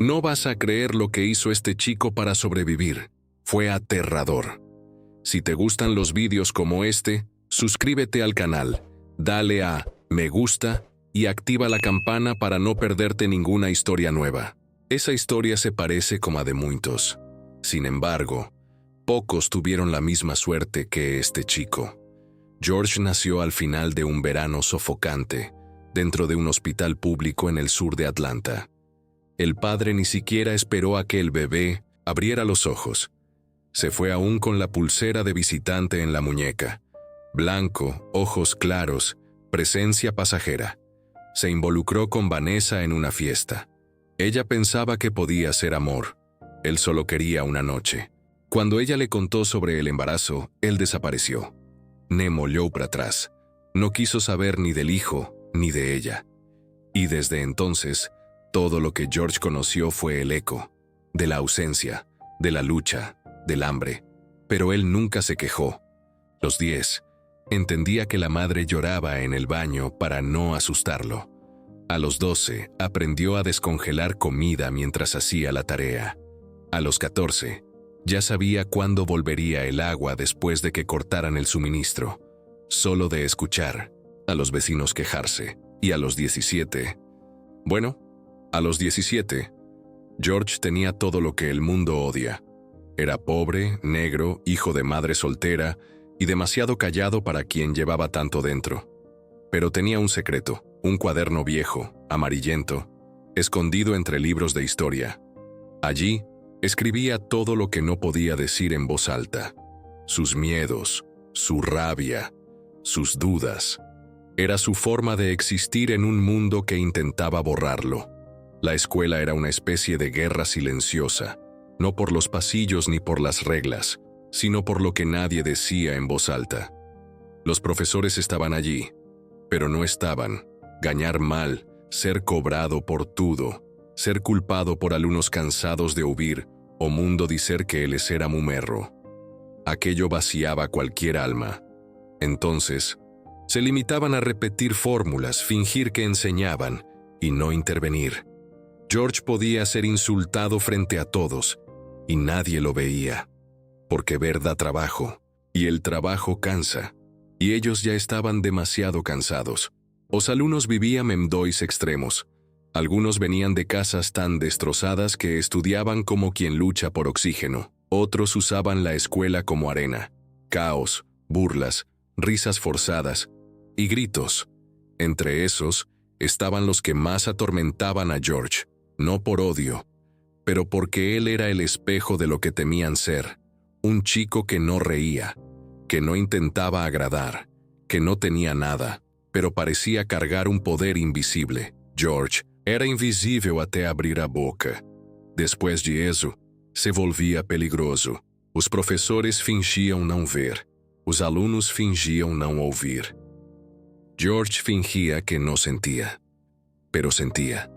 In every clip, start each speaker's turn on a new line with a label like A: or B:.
A: No vas a creer lo que hizo este chico para sobrevivir. Fue aterrador. Si te gustan los vídeos como este, suscríbete al canal, dale a me gusta y activa la campana para no perderte ninguna historia nueva. Esa historia se parece como a de muchos. Sin embargo, pocos tuvieron la misma suerte que este chico. George nació al final de un verano sofocante, dentro de un hospital público en el sur de Atlanta. El padre ni siquiera esperó a que el bebé abriera los ojos. Se fue aún con la pulsera de visitante en la muñeca. Blanco, ojos claros, presencia pasajera. Se involucró con Vanessa en una fiesta. Ella pensaba que podía ser amor. Él solo quería una noche. Cuando ella le contó sobre el embarazo, él desapareció. Nemo volvió para atrás. No quiso saber ni del hijo, ni de ella. Y desde entonces, todo lo que George conoció fue el eco, de la ausencia, de la lucha, del hambre. Pero él nunca se quejó. Los 10, entendía que la madre lloraba en el baño para no asustarlo. A los 12, aprendió a descongelar comida mientras hacía la tarea. A los 14, ya sabía cuándo volvería el agua después de que cortaran el suministro, solo de escuchar a los vecinos quejarse. Y a los 17, a los 17, George tenía todo lo que el mundo odia. Era pobre, negro, hijo de madre soltera y demasiado callado para quien llevaba tanto dentro. Pero tenía un secreto, un cuaderno viejo, amarillento, escondido entre libros de historia. Allí, escribía todo lo que no podía decir en voz alta. Sus miedos, su rabia, sus dudas. Era su forma de existir en un mundo que intentaba borrarlo. La escuela era una especie de guerra silenciosa, no por los pasillos ni por las reglas, sino por lo que nadie decía en voz alta. Los profesores estaban allí, pero no estaban. Ganar mal, ser cobrado por todo, ser culpado por alumnos cansados de huir o mundo dicer que él era mumerro. Aquello vaciaba cualquier alma. Entonces, se limitaban a repetir fórmulas, fingir que enseñaban y no intervenir. George podía ser insultado frente a todos y nadie lo veía, porque ver da trabajo, y el trabajo cansa, y ellos ya estaban demasiado cansados. Los alumnos vivían en dos extremos. Algunos venían de casas tan destrozadas que estudiaban como quien lucha por oxígeno. Otros usaban la escuela como arena. Caos, burlas, risas forzadas y gritos. Entre esos estaban los que más atormentaban a George, no por odio, pero porque él era el espejo de lo que temían ser. Un chico que no reía, que no intentaba agradar, que no tenía nada, pero parecía cargar un poder invisible. George era invisible hasta abrir a boca. Después de eso, se volvía peligroso. Os professores fingiam não ver. Os alunos fingiam não ouvir. George fingía que no sentía, pero sentía.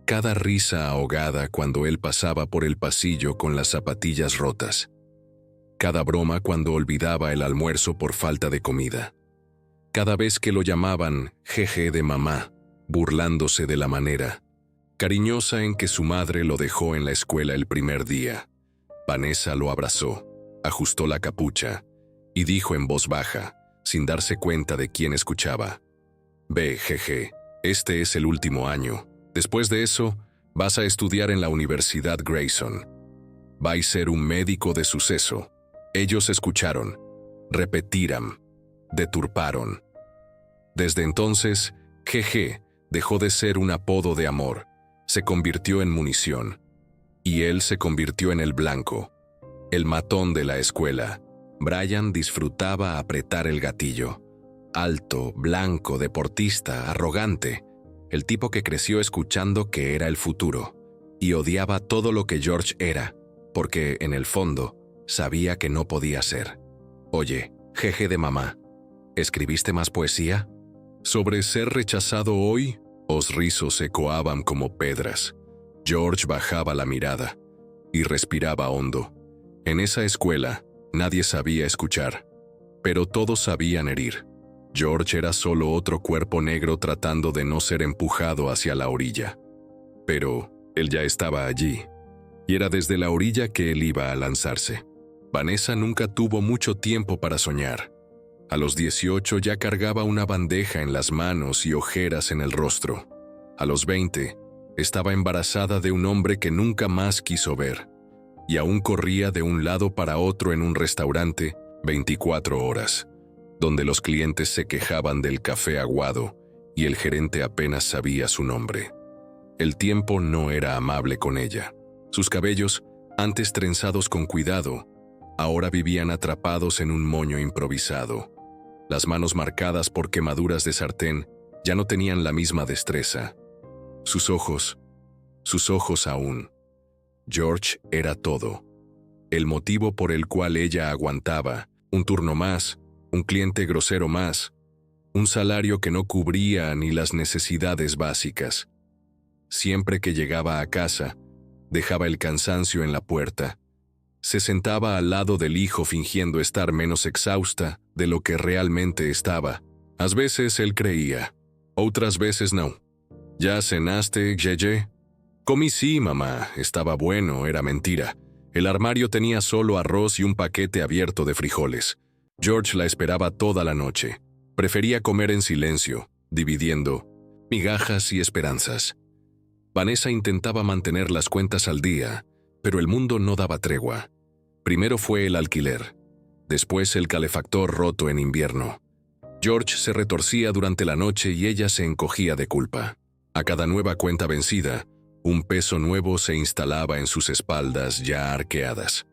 A: Cada risa ahogada cuando él pasaba por el pasillo con las zapatillas rotas. Cada broma cuando olvidaba el almuerzo por falta de comida. Cada vez que lo llamaban jeje de mamá, burlándose de la manera cariñosa en que su madre lo dejó en la escuela el primer día. Vanessa lo abrazó, ajustó la capucha y dijo en voz baja, sin darse cuenta de quién escuchaba: «Ve, jeje, este es el último año. Después de eso, vas a estudiar en la Universidad Grayson. Vais a ser un médico de suceso». Ellos escucharon, repetiram, deturparon. Desde entonces, jeje dejó de ser un apodo de amor, se convirtió en munición. Y él se convirtió en el blanco, el matón de la escuela. Brian disfrutaba apretar el gatillo. Alto, blanco, deportista, arrogante. El tipo que creció escuchando que era el futuro. Y odiaba todo lo que George era, porque, en el fondo, sabía que no podía ser. «Oye, jeje de mamá, ¿escribiste más poesía?» Sobre ser rechazado hoy, los rizos ecoaban como pedras. George bajaba la mirada y respiraba hondo. En esa escuela, nadie sabía escuchar, pero todos sabían herir. George era solo otro cuerpo negro tratando de no ser empujado hacia la orilla. Pero Él ya estaba allí, y era desde la orilla que él iba a lanzarse. Vanessa nunca tuvo mucho tiempo para soñar. A los 18 ya cargaba una bandeja en las manos y ojeras en el rostro. A los 20, estaba embarazada de un hombre que nunca más quiso ver, y aún corría de un lado para otro en un restaurante 24 horas, donde los clientes se quejaban del café aguado y el gerente apenas sabía su nombre. El tiempo no era amable con ella. Sus cabellos, antes trenzados con cuidado, ahora vivían atrapados en un moño improvisado. Las manos marcadas por quemaduras de sartén ya no tenían la misma destreza. Sus ojos aún. George era todo. El motivo por el cual ella aguantaba, un turno más, un cliente grosero más, un salario que no cubría ni las necesidades básicas. Siempre que llegaba a casa, dejaba el cansancio en la puerta. Se sentaba al lado del hijo fingiendo estar menos exhausta de lo que realmente estaba. A veces él creía, otras veces no. ¿Ya cenaste, Yeye? Comí sí, mamá. Estaba bueno, era mentira. El armario tenía solo arroz y un paquete abierto de frijoles. George la esperaba toda la noche. Prefería comer en silencio, dividiendo migajas y esperanzas. Vanessa intentaba mantener las cuentas al día, pero el mundo no daba tregua. Primero fue el alquiler, después el calefactor roto en invierno. George se retorcía durante la noche y ella se encogía de culpa. A cada nueva cuenta vencida, un peso nuevo se instalaba en sus espaldas ya arqueadas.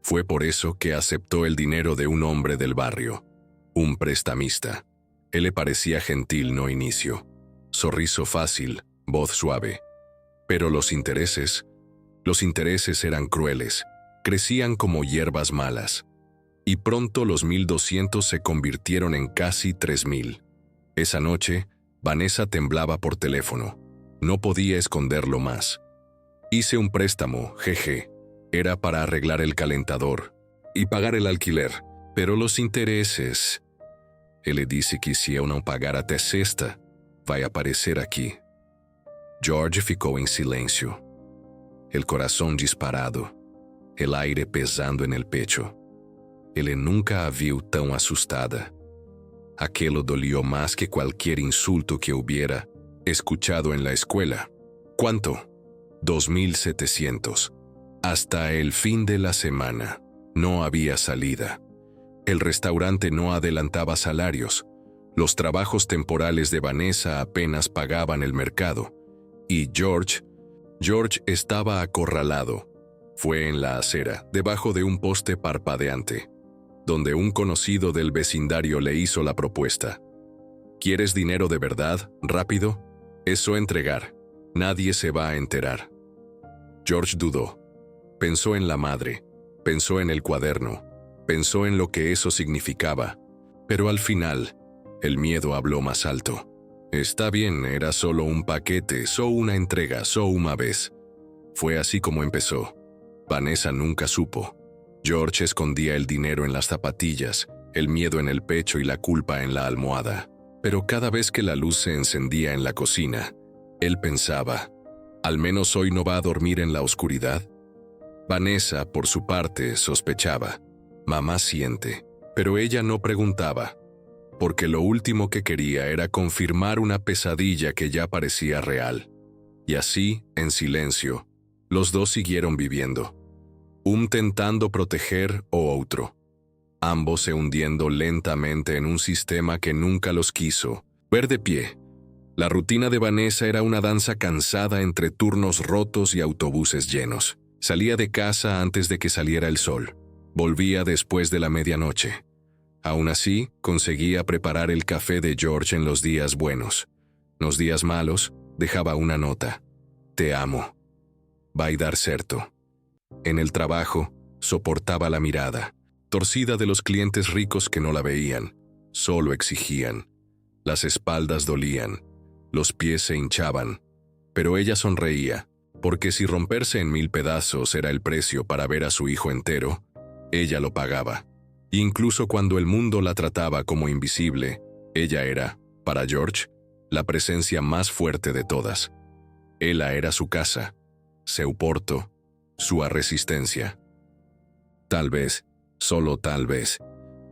A: Fue por eso que aceptó el dinero de un hombre del barrio, un prestamista. Él le parecía gentil no inicio, sonriso fácil, voz suave. Pero los intereses eran crueles, crecían como hierbas malas. Y pronto los 1,200 se convirtieron en casi 3,000. Esa noche, Vanessa temblaba por teléfono. No podía esconderlo más. Hice un préstamo, jeje. Era para arreglar el calentador y pagar el alquiler, pero los intereses... Él le disse que si eu não pagar até sexta, vai aparecer aqui. George ficou em silêncio. El coração disparado, el aire pesando en el pecho. Ele nunca a viu tão assustada. Aquilo dolió más que cualquier insulto que hubiera escuchado en la escuela. ¿Cuánto? 2,700. Hasta el fin de la semana. No había salida. El restaurante no adelantaba salarios. Los trabajos temporales de Vanessa apenas pagaban el mercado. Y George estaba acorralado. Fue en la acera, debajo de un poste parpadeante, donde un conocido del vecindario le hizo la propuesta. ¿Quieres dinero de verdad, rápido? Eso entregar. Nadie se va a enterar. George dudó. Pensó en la madre, pensó en el cuaderno, pensó en lo que eso significaba, pero al final, el miedo habló más alto. Está bien, era solo un paquete, solo una entrega, solo una vez. Fue así como empezó. Vanessa nunca supo. George escondía el dinero en las zapatillas, el miedo en el pecho y la culpa en la almohada. Pero cada vez que la luz se encendía en la cocina, él pensaba, ¿al menos hoy no va a dormir en la oscuridad? Vanessa, por su parte, sospechaba. Mamá siente, pero ella no preguntaba, porque lo último que quería era confirmar una pesadilla que ya parecía real. Y así, en silencio, los dos siguieron viviendo. Un tentando proteger o otro. Ambos se hundiendo lentamente en un sistema que nunca los quiso ver de pie. La rutina de Vanessa era una danza cansada entre turnos rotos y autobuses llenos. Salía de casa antes de que saliera el sol. Volvía después de la medianoche. Aún así, conseguía preparar el café de George en los días buenos. Los días malos, dejaba una nota. Te amo. Vai dar certo. En el trabajo, soportaba la mirada, torcida de los clientes ricos que no la veían, solo exigían. Las espaldas dolían, los pies se hinchaban, pero ella sonreía, porque si romperse en 1,000 pedazos era el precio para ver a su hijo entero, ella lo pagaba. Incluso cuando el mundo la trataba como invisible, ella era, para George, la presencia más fuerte de todas. Ella era su casa, seu porto, sua resistencia. Tal vez, solo tal vez,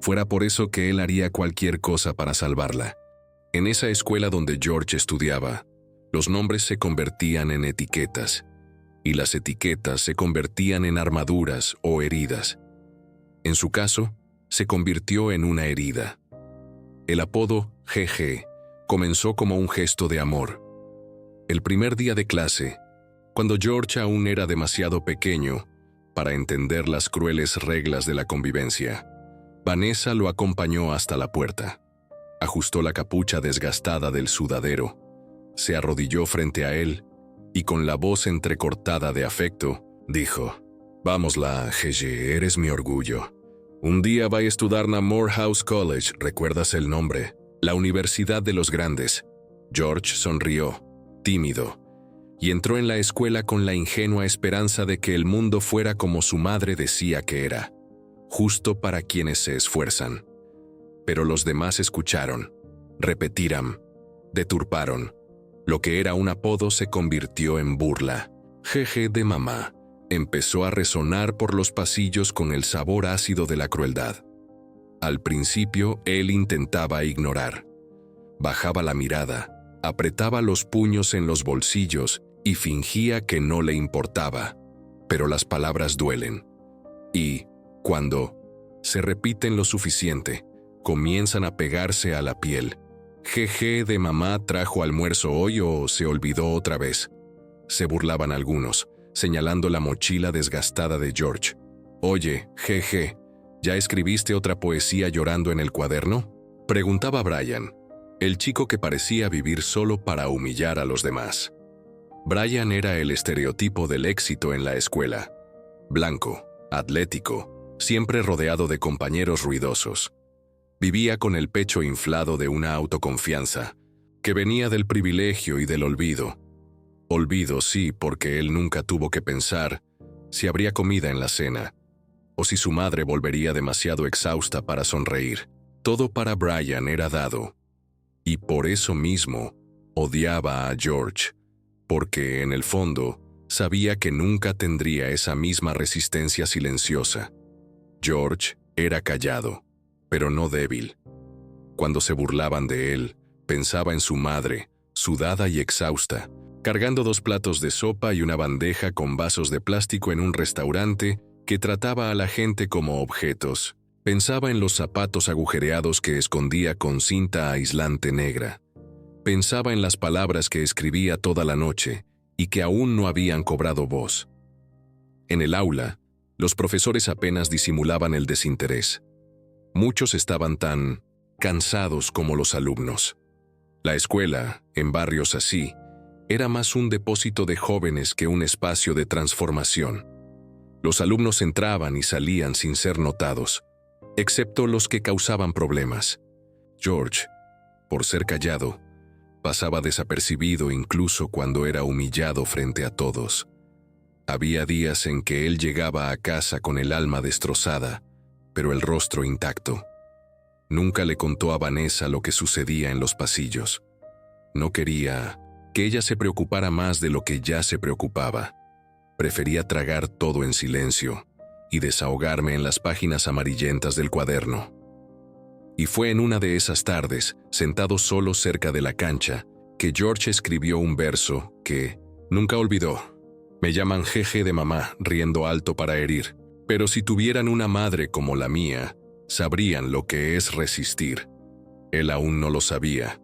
A: fuera por eso que él haría cualquier cosa para salvarla. En esa escuela donde George estudiaba, los nombres se convertían en etiquetas, y las etiquetas se convertían en armaduras o heridas. En su caso, se convirtió en una herida. El apodo GG comenzó como un gesto de amor. El primer día de clase, cuando George aún era demasiado pequeño para entender las crueles reglas de la convivencia, Vanessa lo acompañó hasta la puerta. Ajustó la capucha desgastada del sudadero, se arrodilló frente a él y con la voz entrecortada de afecto, dijo: «Vámosla, GG, eres mi orgullo. Un día va a estudiar na Morehouse College, ¿recuerdas el nombre? La Universidad de los Grandes». George sonrió, tímido, y entró en la escuela con la ingenua esperanza de que el mundo fuera como su madre decía que era, justo para quienes se esfuerzan. Pero los demás escucharon, repetiram, deturparon. Lo que era un apodo se convirtió en burla. GG de mamá empezó a resonar por los pasillos con el sabor ácido de la crueldad. Al principio, él intentaba ignorar. Bajaba la mirada, apretaba los puños en los bolsillos y fingía que no le importaba. Pero las palabras duelen. Y, cuando se repiten lo suficiente, comienzan a pegarse a la piel. «GG de mamá trajo almuerzo hoy o se olvidó otra vez». Se burlaban algunos, señalando la mochila desgastada de George. «Oye, GG, ¿ya escribiste otra poesía llorando en el cuaderno?», preguntaba Brian, el chico que parecía vivir solo para humillar a los demás. Brian era el estereotipo del éxito en la escuela. Blanco, atlético, siempre rodeado de compañeros ruidosos. Vivía con el pecho inflado de una autoconfianza que venía del privilegio y del olvido. Olvido, sí, porque él nunca tuvo que pensar si habría comida en la cena o si su madre volvería demasiado exhausta para sonreír. Todo para Brian era dado. Y por eso mismo odiaba a George, porque en el fondo sabía que nunca tendría esa misma resistencia silenciosa. George era callado, pero no débil. Cuando se burlaban de él, pensaba en su madre, sudada y exhausta, cargando 2 platos de sopa y una bandeja con vasos de plástico en un restaurante que trataba a la gente como objetos. Pensaba en los zapatos agujereados que escondía con cinta aislante negra. Pensaba en las palabras que escribía toda la noche y que aún no habían cobrado voz. En el aula, los profesores apenas disimulaban el desinterés. Muchos estaban tan cansados como los alumnos. La escuela, en barrios así, era más un depósito de jóvenes que un espacio de transformación. Los alumnos entraban y salían sin ser notados, excepto los que causaban problemas. George, por ser callado, pasaba desapercibido incluso cuando era humillado frente a todos. Había días en que él llegaba a casa con el alma destrozada, pero el rostro intacto. Nunca le contó a Vanessa lo que sucedía en los pasillos. No quería que ella se preocupara más de lo que ya se preocupaba. Prefería tragar todo en silencio y desahogarme en las páginas amarillentas del cuaderno. Y fue en una de esas tardes, sentado solo cerca de la cancha, que George escribió un verso que nunca olvidó. Me llaman GG de mamá, riendo alto para herir, pero si tuvieran una madre como la mía, sabrían lo que es resistir. Él aún no lo sabía,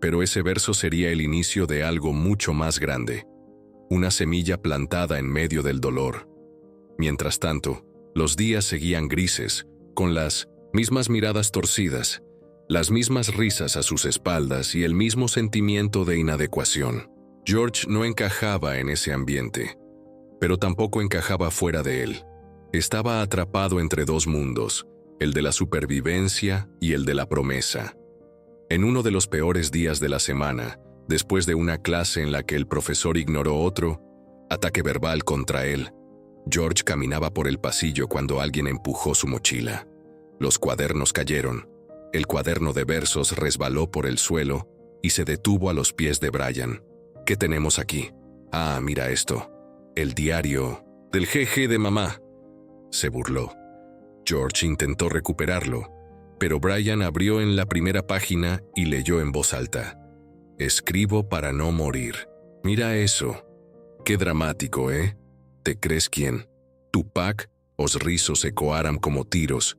A: pero ese verso sería el inicio de algo mucho más grande, una semilla plantada en medio del dolor. Mientras tanto, los días seguían grises, con las mismas miradas torcidas, las mismas risas a sus espaldas y el mismo sentimiento de inadecuación. George no encajaba en ese ambiente, pero tampoco encajaba fuera de él. Estaba atrapado entre 2 mundos, el de la supervivencia y el de la promesa. En uno de los peores días de la semana, después de una clase en la que el profesor ignoró otro ataque verbal contra él, George caminaba por el pasillo cuando alguien empujó su mochila. Los cuadernos cayeron. El cuaderno de versos resbaló por el suelo y se detuvo a los pies de Brian. ¿Qué tenemos aquí? Ah, mira esto. El diario del jeje de mamá, se burló. George intentó recuperarlo, pero Brian abrió en la primera página y leyó en voz alta: Escribo para no morir. Mira eso. Qué dramático, ¿eh? ¿Te crees quién? Tupac, os rizos ecoaran como tiros,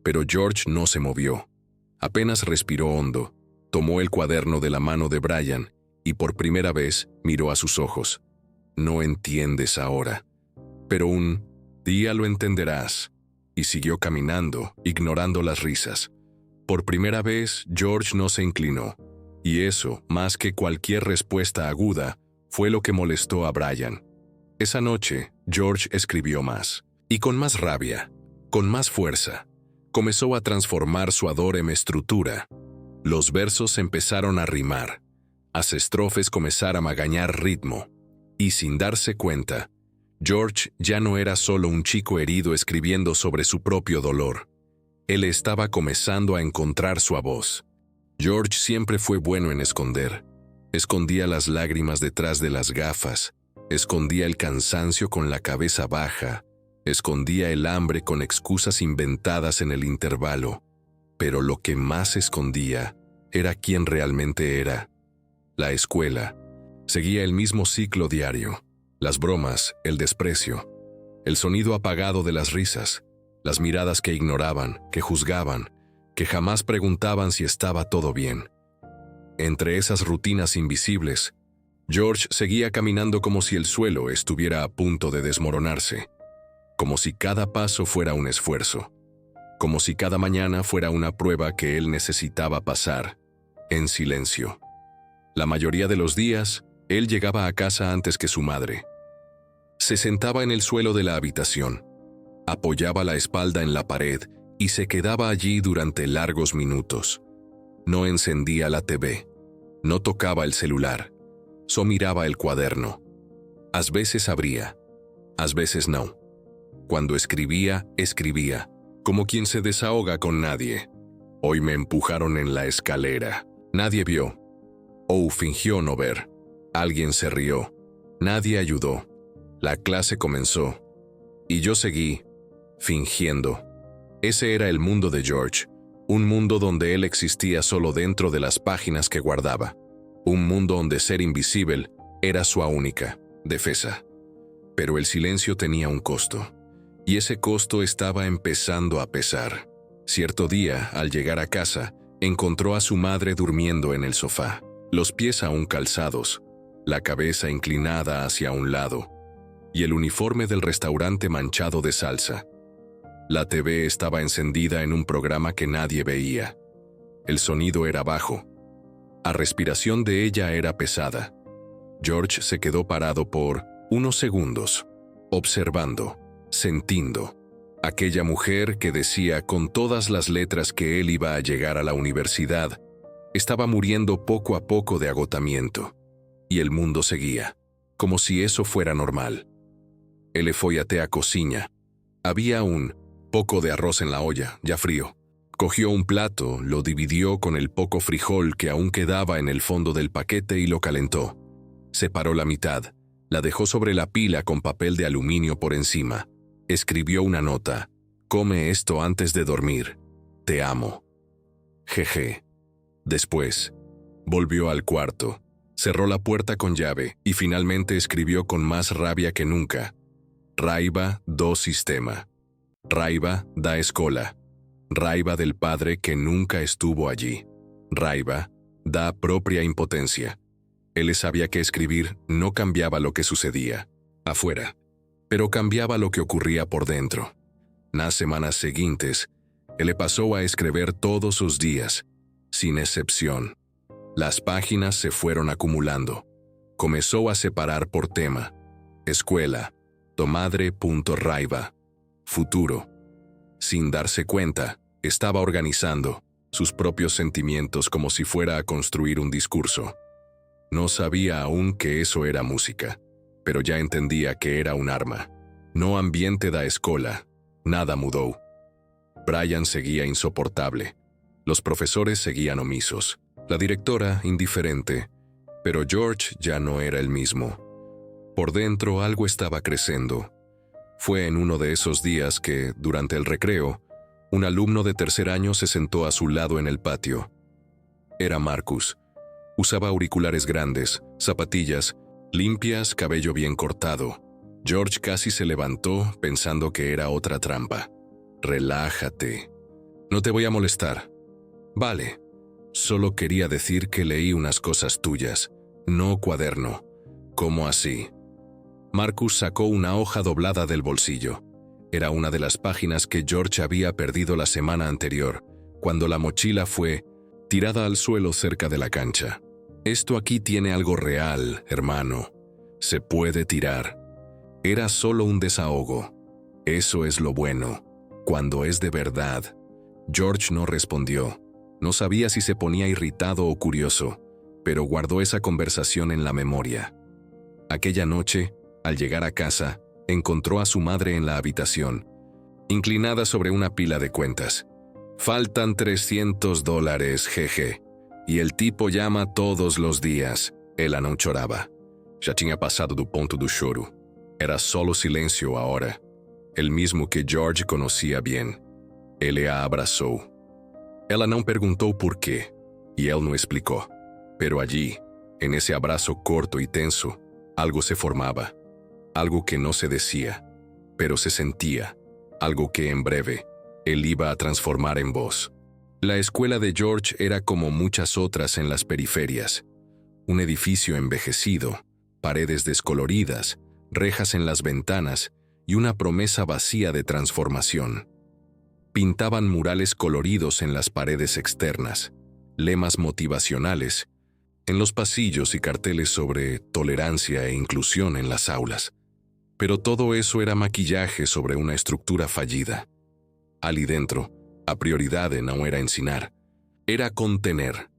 A: pero George no se movió. Apenas respiró hondo, tomó el cuaderno de la mano de Brian y por primera vez miró a sus ojos. No entiendes ahora, pero un día lo entenderás. Y siguió caminando, ignorando las risas. Por primera vez, George no se inclinó, y eso, más que cualquier respuesta aguda, fue lo que molestó a Brian. Esa noche, George escribió más, y con más rabia, con más fuerza. Comenzó a transformar su adorem estructura. Los versos empezaron a rimar, las estrofes comenzaron a ganar ritmo, y sin darse cuenta, George ya no era solo un chico herido escribiendo sobre su propio dolor. Él estaba comenzando a encontrar su voz. George siempre fue bueno en esconder. Escondía las lágrimas detrás de las gafas, escondía el cansancio con la cabeza baja, escondía el hambre con excusas inventadas en el intervalo. Pero lo que más escondía era quién realmente era. La escuela seguía el mismo ciclo diario. Las bromas, el desprecio, el sonido apagado de las risas, las miradas que ignoraban, que juzgaban, que jamás preguntaban si estaba todo bien. Entre esas rutinas invisibles, George seguía caminando como si el suelo estuviera a punto de desmoronarse, como si cada paso fuera un esfuerzo, como si cada mañana fuera una prueba que él necesitaba pasar, en silencio. La mayoría de los días, él llegaba a casa antes que su madre. Se sentaba en el suelo de la habitación, apoyaba la espalda en la pared y se quedaba allí durante largos minutos. No encendía la TV, no tocaba el celular, solo miraba el cuaderno. A veces abría, a veces no. Cuando escribía, escribía, como quien se desahoga con nadie. Hoy me empujaron en la escalera. Nadie vio. O fingió no ver. Alguien se rió. Nadie ayudó. La clase comenzó. Y yo seguí, fingiendo. Ese era el mundo de George. Un mundo donde él existía solo dentro de las páginas que guardaba. Un mundo donde ser invisible era su única defensa. Pero el silencio tenía un costo. Y ese costo estaba empezando a pesar. Cierto día, al llegar a casa, encontró a su madre durmiendo en el sofá, los pies aún calzados, la cabeza inclinada hacia un lado, y el uniforme del restaurante manchado de salsa. La TV estaba encendida en un programa que nadie veía. El sonido era bajo. La respiración de ella era pesada. George se quedó parado por unos segundos, observando, sintiendo. Aquella mujer que decía con todas las letras que él iba a llegar a la universidad, estaba muriendo poco a poco de agotamiento. Y el mundo seguía, como si eso fuera normal. Él fue a la cocina. Había un poco de arroz en la olla, ya frío. Cogió un plato, lo dividió con el poco frijol que aún quedaba en el fondo del paquete y lo calentó. Separó la mitad, la dejó sobre la pila con papel de aluminio por encima. Escribió una nota: come esto antes de dormir. Te amo. Jeje. Después, volvió al cuarto, cerró la puerta con llave y finalmente escribió con más rabia que nunca: Raiva do sistema. Raiva da escola. Raiva del padre que nunca estuvo allí. Raiva da propia impotencia. Él sabía que escribir no cambiaba lo que sucedía afuera, pero cambiaba lo que ocurría por dentro. Las semanas siguientes, él le pasó a escribir todos los días, sin excepción. Las páginas se fueron acumulando. Comenzó a separar por tema: escuela, tomadre.raiva, futuro. Sin darse cuenta, estaba organizando sus propios sentimientos como si fuera a construir un discurso. No sabía aún que eso era música, pero ya entendía que era un arma. No ambiente da escola, nada mudó. Brian seguía insoportable. Los profesores seguían omisos. La directora indiferente, pero George ya no era el mismo. Por dentro algo estaba creciendo. Fue en uno de esos días que, durante el recreo, un alumno de tercer año se sentó a su lado en el patio. Era Marcus. Usaba auriculares grandes, zapatillas, limpias, cabello bien cortado. George casi se levantó pensando que era otra trampa. «Relájate. No te voy a molestar». «Vale. Solo quería decir que leí unas cosas tuyas. No cuaderno». «¿Cómo así?» Marcus sacó una hoja doblada del bolsillo. Era una de las páginas que George había perdido la semana anterior, cuando la mochila fue tirada al suelo cerca de la cancha. «Esto aquí tiene algo real, hermano. Se puede tirar». Era solo un desahogo. Eso es lo bueno, cuando es de verdad. George no respondió. No sabía si se ponía irritado o curioso, pero guardó esa conversación en la memoria. Aquella noche, al llegar a casa, encontró a su madre en la habitación, inclinada sobre una pila de cuentas. «Faltan $300, jeje. Y el tipo llama todos los días». Ela não chorava. Já tinha passado do ponto do choro. Era solo silencio ahora, el mismo que George conocía bien. Ele a abraçou. Ela não perguntou por quê, e él no explicó. Pero allí, en ese abrazo corto y tenso, algo se formaba. Algo que no se decía, pero se sentía. Algo que en breve, él iba a transformar en voz. La escuela de George era como muchas otras en las periferias. Un edificio envejecido, paredes descoloridas, rejas en las ventanas y una promesa vacía de transformación. Pintaban murales coloridos en las paredes externas, lemas motivacionales en los pasillos y carteles sobre tolerancia e inclusión en las aulas. Pero todo eso era maquillaje sobre una estructura fallida. Ali dentro, a prioridade não era ensinar, era contener,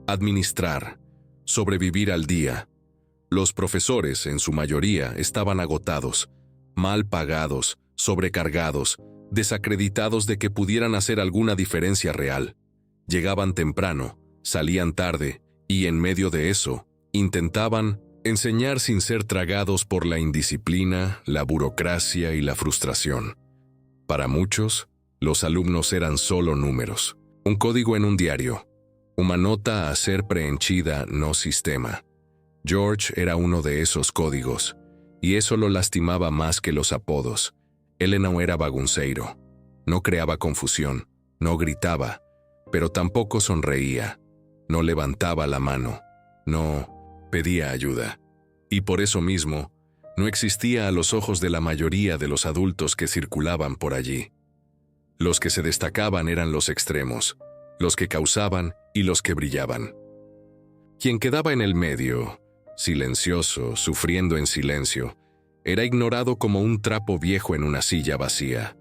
A: administrar, sobrevivir al día. Los profesores, en su mayoría, estaban agotados, mal pagados, sobrecargados, desacreditados de que pudieran hacer alguna diferencia real. Llegaban temprano, salían tarde, y en medio de eso, intentaban enseñar sin ser tragados por la indisciplina, la burocracia y la frustración. Para muchos, los alumnos eran solo números, un código en un diario, una nota a ser preenchida, no sistema. George era uno de esos códigos, y eso lo lastimaba más que los apodos. Él no era bagunceiro, no creaba confusión, no gritaba, pero tampoco sonreía, no levantaba la mano, no pedía ayuda. Y por eso mismo, no existía a los ojos de la mayoría de los adultos que circulaban por allí. Los que se destacaban eran los extremos, los que causaban y los que brillaban. Quien quedaba en el medio, silencioso, sufriendo en silencio, era ignorado como un trapo viejo en una silla vacía.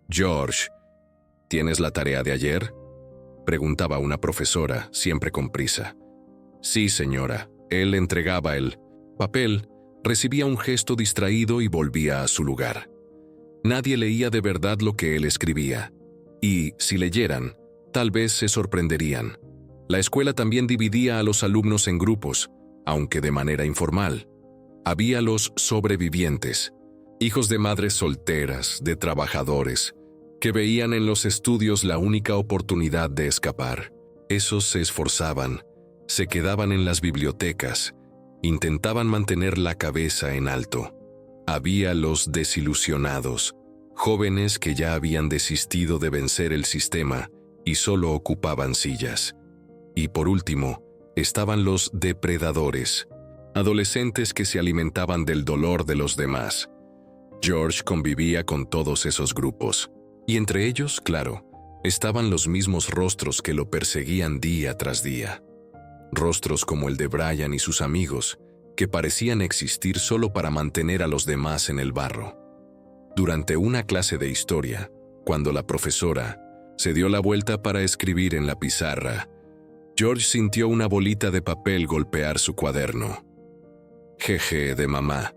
A: «George, ¿tienes la tarea de ayer?», preguntaba una profesora, siempre con prisa. «Sí, señora». Él entregaba el papel, recibía un gesto distraído y volvía a su lugar. Nadie leía de verdad lo que él escribía, y, si leyeran, tal vez se sorprenderían. La escuela también dividía a los alumnos en grupos, aunque de manera informal. Había los sobrevivientes, hijos de madres solteras, de trabajadores, que veían en los estudios la única oportunidad de escapar. Esos se esforzaban, se quedaban en las bibliotecas, intentaban mantener la cabeza en alto. Había los desilusionados, jóvenes que ya habían desistido de vencer el sistema y solo ocupaban sillas. Y por último, estaban los depredadores, adolescentes que se alimentaban del dolor de los demás. George convivía con todos esos grupos, y entre ellos, claro, estaban los mismos rostros que lo perseguían día tras día. Rostros como el de Brian y sus amigos, que parecían existir solo para mantener a los demás en el barro. Durante una clase de historia, cuando la profesora se dio la vuelta para escribir en la pizarra, George sintió una bolita de papel golpear su cuaderno. Jeje de mamá.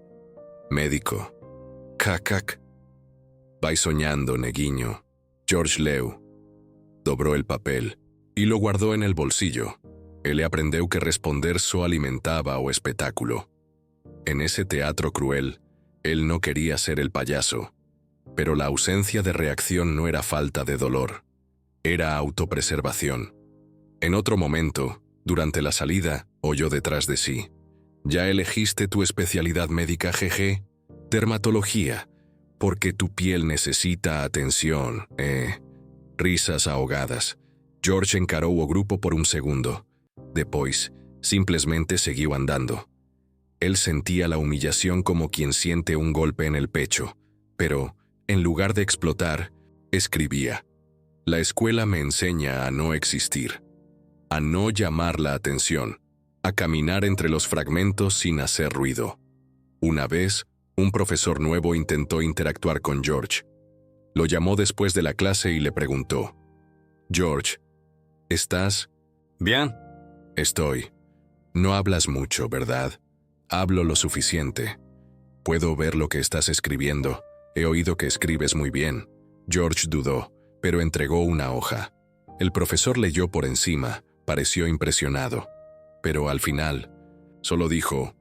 A: Médico. Cacac. Vai soñando, neguinho. George leu. Dobró el papel y lo guardó en el bolsillo. Ele aprendeu que responder só alimentaba o espetáculo. En ese teatro cruel, él no quería ser el payaso, pero la ausencia de reacción no era falta de dolor, era autopreservación. En otro momento, durante la salida, oyó detrás de sí: «¿Ya elegiste tu especialidad médica, jeje? Dermatología, porque tu piel necesita atención, Risas ahogadas. George encaró o grupo por un segundo. Depois, simplesmente seguiu andando. Él sentía la humillación como quien siente un golpe en el pecho, pero, en lugar de explotar, escribía: «La escuela me enseña a no existir, a no llamar la atención, a caminar entre los fragmentos sin hacer ruido». Una vez, un profesor nuevo intentó interactuar con George. Lo llamó después de la clase y le preguntó: «George, ¿estás?»
B: Bien.
A: «Estoy. No hablas mucho, ¿verdad?» «Hablo lo suficiente. Puedo ver lo que estás escribiendo. He oído que escribes muy bien». George dudó, pero entregó una hoja. El profesor leyó por encima, pareció impresionado. Pero al final, solo dijo: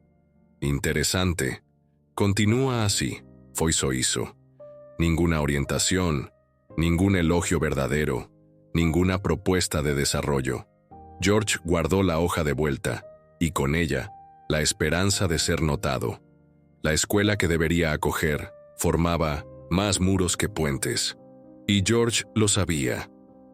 A: «Interesante. Continúa así». Foi só isso. Ninguna orientación, ningún elogio verdadero, ninguna propuesta de desarrollo. George guardó la hoja de vuelta, y con ella, la esperanza de ser notado. La escuela que debería acoger formaba más muros que puentes. Y George lo sabía.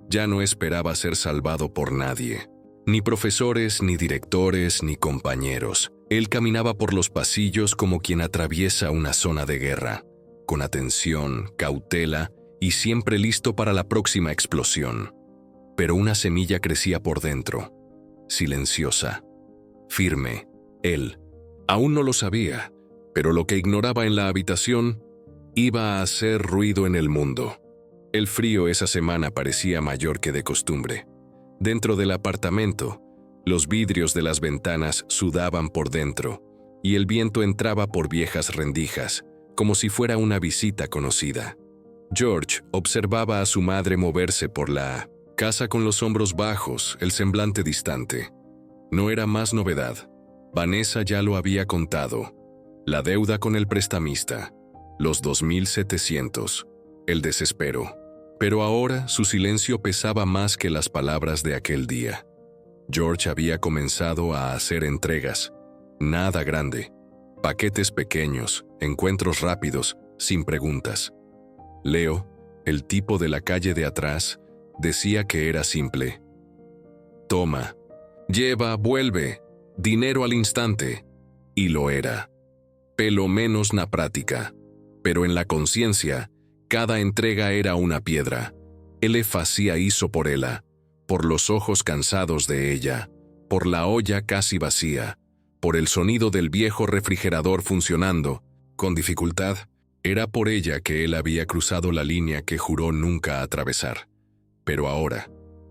A: Ya no esperaba ser salvado por nadie. Ni profesores, ni directores, ni compañeros. Él caminaba por los pasillos como quien atraviesa una zona de guerra, con atención, cautela y siempre listo para la próxima explosión. Pero una semilla crecía por dentro, silenciosa, firme. Él aún no lo sabía, pero lo que ignoraba en la habitación iba a hacer ruido en el mundo. El frío esa semana parecía mayor que de costumbre. Dentro del apartamento, los vidrios de las ventanas sudaban por dentro, y el viento entraba por viejas rendijas, como si fuera una visita conocida. George observaba a su madre moverse por la casa con los hombros bajos, el semblante distante. No era más novedad. Vanessa ya lo había contado. La deuda con el prestamista, los 2.700, el desespero. Pero ahora su silencio pesaba más que las palabras de aquel día. George había comenzado a hacer entregas. Nada grande. Paquetes pequeños, encuentros rápidos, sin preguntas. Leo, el tipo de la calle de atrás, decía que era simple. «Toma, lleva, vuelve, dinero al instante». Y lo era. Pelo menos na prática. Pero en la conciencia, cada entrega era una piedra. Él hacía hizo por ella, por los ojos cansados de ella, por la olla casi vacía, por el sonido del viejo refrigerador funcionando, con dificultad. Era por ella que él había cruzado la línea que juró nunca atravesar. Pero ahora,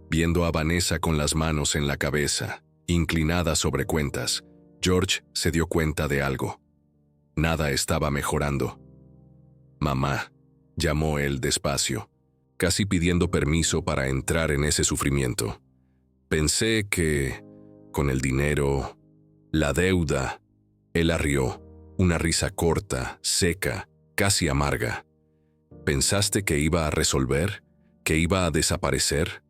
A: viendo a Vanessa con las manos en la cabeza, inclinada sobre cuentas, George se dio cuenta de algo. Nada estaba mejorando. «Mamá», llamó él despacio, casi pidiendo permiso para entrar en ese sufrimiento. «Pensé que, con el dinero, la deuda». Él rió, una risa corta, seca, casi amarga. «¿Pensaste que iba a resolver? ¿Que iba a desaparecer?»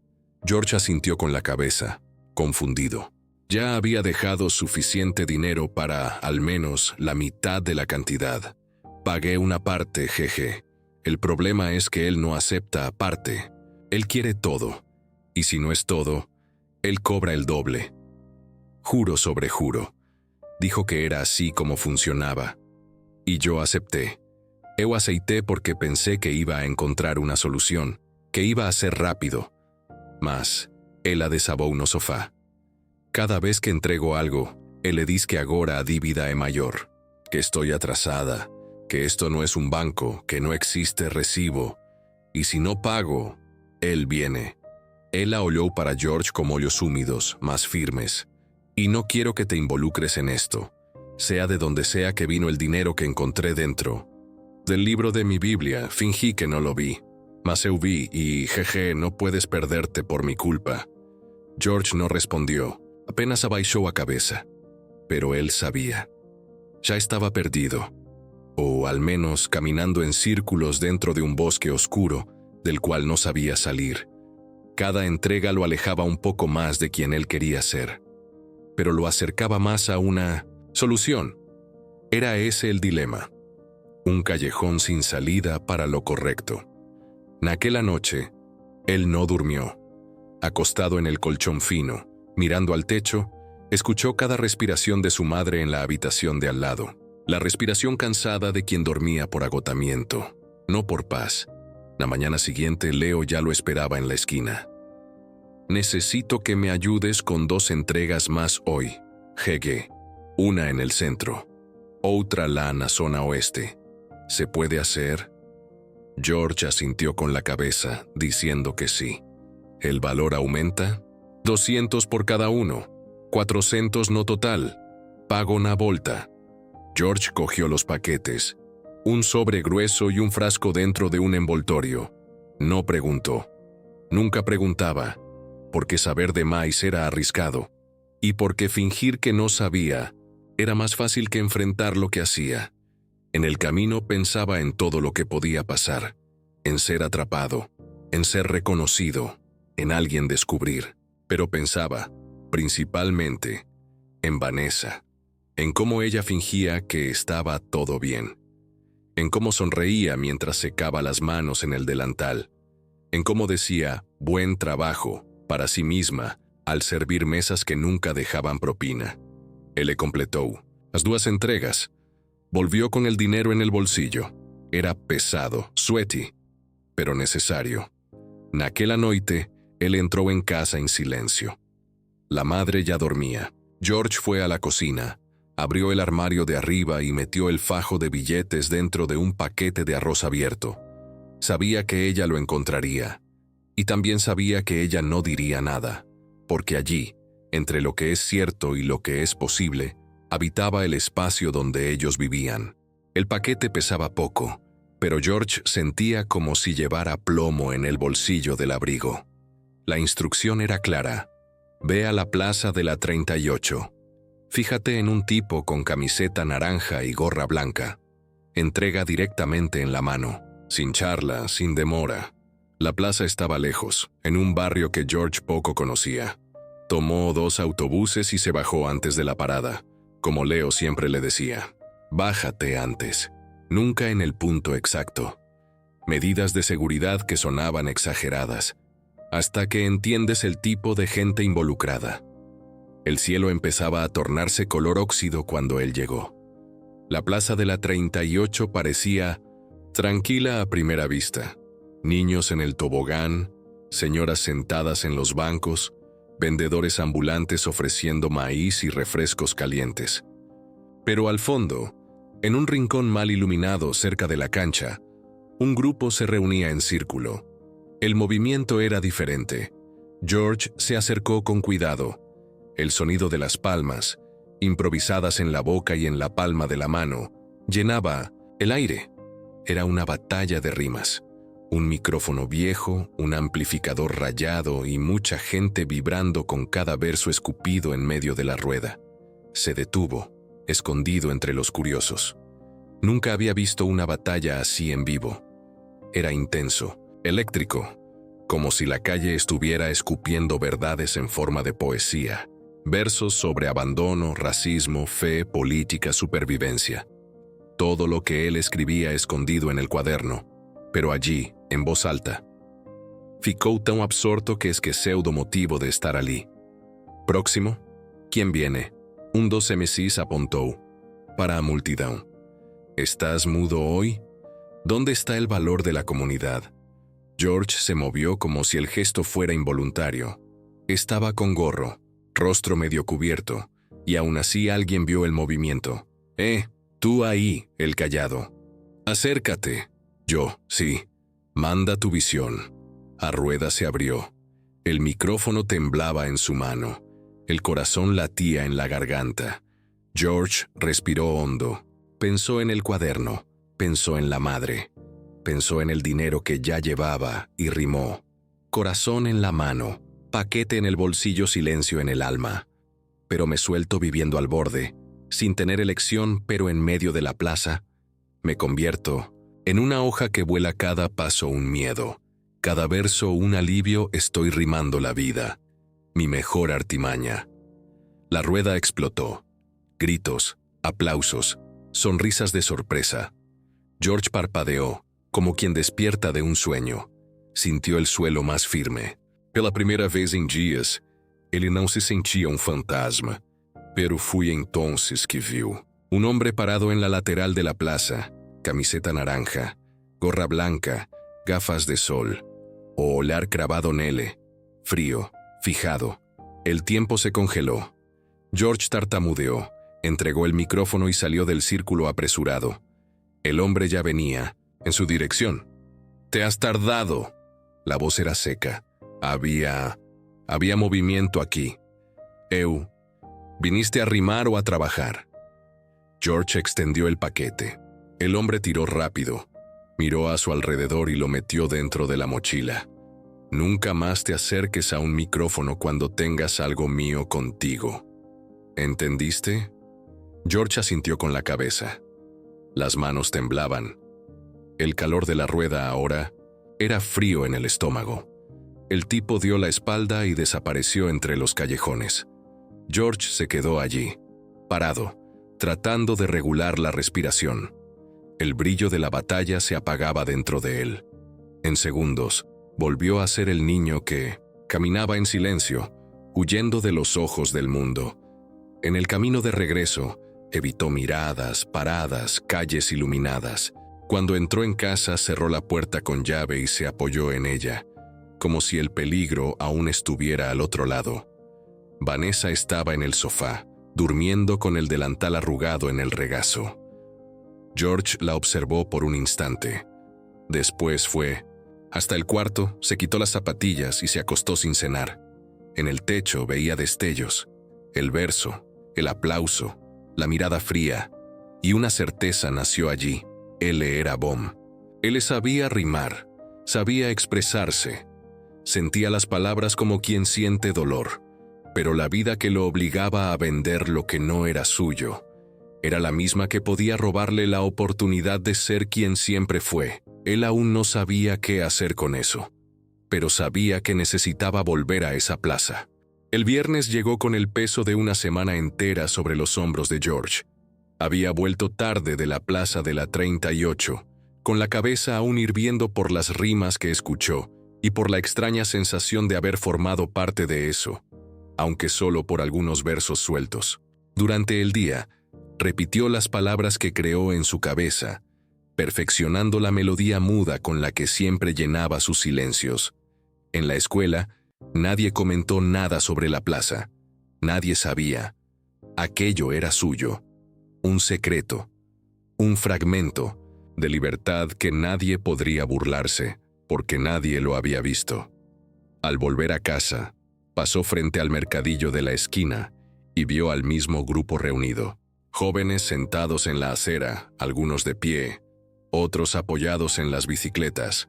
A: George asintió con la cabeza, confundido. Ya había dejado suficiente dinero para, al menos, la mitad de la cantidad. «Pagué una parte, jeje. El problema es que él no acepta parte. Él quiere todo. Y si no es todo, él cobra el doble». Juro sobre juro. Dijo que era así como funcionaba. Y yo acepté. Eu aceité porque pensé que iba a encontrar una solución, que iba a ser rápido. Mas, ela desabou no sofá. Cada vez que entrego algo, él le dice que agora a dívida é maior, que estoy atrasada, que esto no es un banco, que no existe recibo. Y si no pago, él viene. Ela olhou para George con olhos húmidos, más firmes. «Y no quiero que te involucres en esto, sea de donde sea que vino el dinero que encontré dentro. Del libro de mi Biblia, fingí que no lo vi. Mas eu vi y, jeje, no puedes perderte por mi culpa». George no respondió, apenas abaixou a cabeza. Pero él sabía. Ya estaba perdido, o al menos caminando en círculos dentro de un bosque oscuro del cual no sabía salir. Cada entrega lo alejaba un poco más de quien él quería ser, pero lo acercaba más a una solución. Era ese el dilema, un callejón sin salida para lo correcto. Aquella noche, él no durmió. Acostado en el colchón fino, mirando al techo, escuchó cada respiración de su madre en la habitación de al lado. La respiración cansada de quien dormía por agotamiento, no por paz. La mañana siguiente, Leo ya lo esperaba en la esquina. «Necesito que me ayudes con 2 entregas más hoy, GG. Una en el centro, otra la zona oeste. ¿Se puede hacer?» George asintió con la cabeza, diciendo que sí. ¿El valor aumenta? 200 por cada uno. 400 no total. Pago una volta. George cogió los paquetes, un sobre grueso y un frasco dentro de un envoltorio. No preguntó. Nunca preguntaba, porque saber de más era arriscado, y porque fingir que no sabía era más fácil que enfrentar lo que hacía. En el camino pensaba en todo lo que podía pasar, en ser atrapado, en ser reconocido, en alguien descubrir, pero pensaba, principalmente, en Vanessa, en cómo ella fingía que estaba todo bien, en cómo sonreía mientras secaba las manos en el delantal, en cómo decía «buen trabajo» para sí misma al servir mesas que nunca dejaban propina. Él le completó las 2 entregas. Volvió con el dinero en el bolsillo. Era pesado, sweaty, pero necesario. Naquela noite, él entró en casa en silencio. La madre ya dormía. George fue a la cocina, abrió el armario de arriba y metió el fajo de billetes dentro de un paquete de arroz abierto. Sabía que ella lo encontraría. Y también sabía que ella no diría nada, porque allí, entre lo que es cierto y lo que es posible, habitaba el espacio donde ellos vivían. El paquete pesaba poco, pero George sentía como si llevara plomo en el bolsillo del abrigo. La instrucción era clara. Ve a la plaza de la 38. Fíjate en un tipo con camiseta naranja y gorra blanca. Entrega directamente en la mano, sin charla, sin demora. La plaza estaba lejos, en un barrio que George poco conocía. Tomó 2 autobuses y se bajó antes de la parada, como Leo siempre le decía. Bájate antes, nunca en el punto exacto. Medidas de seguridad que sonaban exageradas, hasta que entiendes el tipo de gente involucrada. El cielo empezaba a tornarse color óxido cuando él llegó. La plaza de la 38 parecía tranquila a primera vista. Niños en el tobogán, señoras sentadas en los bancos, vendedores ambulantes ofreciendo maíz y refrescos calientes. Pero al fondo, en un rincón mal iluminado cerca de la cancha, un grupo se reunía en círculo. El movimiento era diferente. George se acercó con cuidado. El sonido de las palmas, improvisadas en la boca y en la palma de la mano, llenaba el aire. Era una batalla de rimas. Un micrófono viejo, un amplificador rayado y mucha gente vibrando con cada verso escupido en medio de la rueda. Se detuvo, escondido entre los curiosos. Nunca había visto una batalla así en vivo. Era intenso, eléctrico, como si la calle estuviera escupiendo verdades en forma de poesía. Versos sobre abandono, racismo, fe, política, supervivencia. Todo lo que él escribía escondido en el cuaderno, pero allí, en voz alta. Ficou tão absorto que esqueceu do motivo de estar ali. Próximo, ¿quién viene? Un dos MCs apontou para a multidão. ¿Estás mudo hoy? ¿Dónde está el valor de la comunidad? George se movió como si el gesto fuera involuntario. Estaba con gorro, rostro medio cubierto, y aún así alguien vio el movimiento. Tú ahí, el callado. Acércate. Yo, sí. Manda tu visión. A rueda se abrió. El micrófono temblaba en su mano. El corazón latía en la garganta. George respiró hondo. Pensó en el cuaderno. Pensó en la madre. Pensó en el dinero que ya llevaba y rimó. Corazón en la mano, paquete en el bolsillo, silencio en el alma. Pero me suelto viviendo al borde. sin tener elección, pero en medio de la plaza. Me convierto en una hoja que vuela cada paso un miedo, cada verso un alivio, estoy rimando la vida, mi mejor artimaña. La rueda explotó. Gritos, aplausos, sonrisas de sorpresa. George parpadeó, como quien despierta de un sueño. Sintió el suelo más firme. Pela primeira vez em dias, ele não se sentia um fantasma, pero fui entonces que viu. Un hombre parado en la lateral de la plaza, camiseta naranja, gorra blanca, gafas de sol, o olhar cravado nele, frío, fijado. El tiempo se congeló. George tartamudeó, entregó el micrófono y salió del círculo apresurado. El hombre ya venía, en su dirección. «Te has tardado». La voz era seca. Había movimiento aquí. ¿Viniste a rimar o a trabajar? George extendió el paquete. El hombre tiró rápido. Miró a su alrededor y lo metió dentro de la mochila. Nunca más te acerques a un micrófono cuando tengas algo mío contigo. ¿Entendiste? George asintió con la cabeza. Las manos temblaban. El calor de la rueda ahora era frío en el estómago. El tipo dio la espalda y desapareció entre los callejones. George se quedó allí, parado, tratando de regular la respiración. El brillo de la batalla se apagaba dentro de él. En segundos, volvió a ser el niño que caminaba en silencio, huyendo de los ojos del mundo. En el camino de regreso, evitó miradas, paradas, calles iluminadas. Cuando entró en casa, cerró la puerta con llave y se apoyó en ella, como si el peligro aún estuviera al otro lado. Vanessa estaba en el sofá, durmiendo con el delantal arrugado en el regazo. George la observó por un instante. Después fue hasta el cuarto, se quitó las zapatillas y se acostó sin cenar. En el techo veía destellos, el verso, el aplauso, la mirada fría, y una certeza nació allí. Él era Bom. Él sabía rimar, sabía expresarse. Sentía las palabras como quien siente dolor, pero la vida que lo obligaba a vender lo que no era suyo era la misma que podía robarle la oportunidad de ser quien siempre fue. Él aún no sabía qué hacer con eso, pero sabía que necesitaba volver a esa plaza. El viernes llegó con el peso de una semana entera sobre los hombros de George. Había vuelto tarde de la plaza de la 38, con la cabeza aún hirviendo por las rimas que escuchó y por la extraña sensación de haber formado parte de eso, aunque solo por algunos versos sueltos. Durante el día, repitió las palabras que creó en su cabeza, perfeccionando la melodía muda con la que siempre llenaba sus silencios. En la escuela, nadie comentó nada sobre la plaza. Nadie sabía. Aquello era suyo. Un secreto. Un fragmento de libertad que nadie podría burlarse, porque nadie lo había visto. Al volver a casa, pasó frente al mercadillo de la esquina y vio al mismo grupo reunido. Jóvenes sentados en la acera, algunos de pie, otros apoyados en las bicicletas.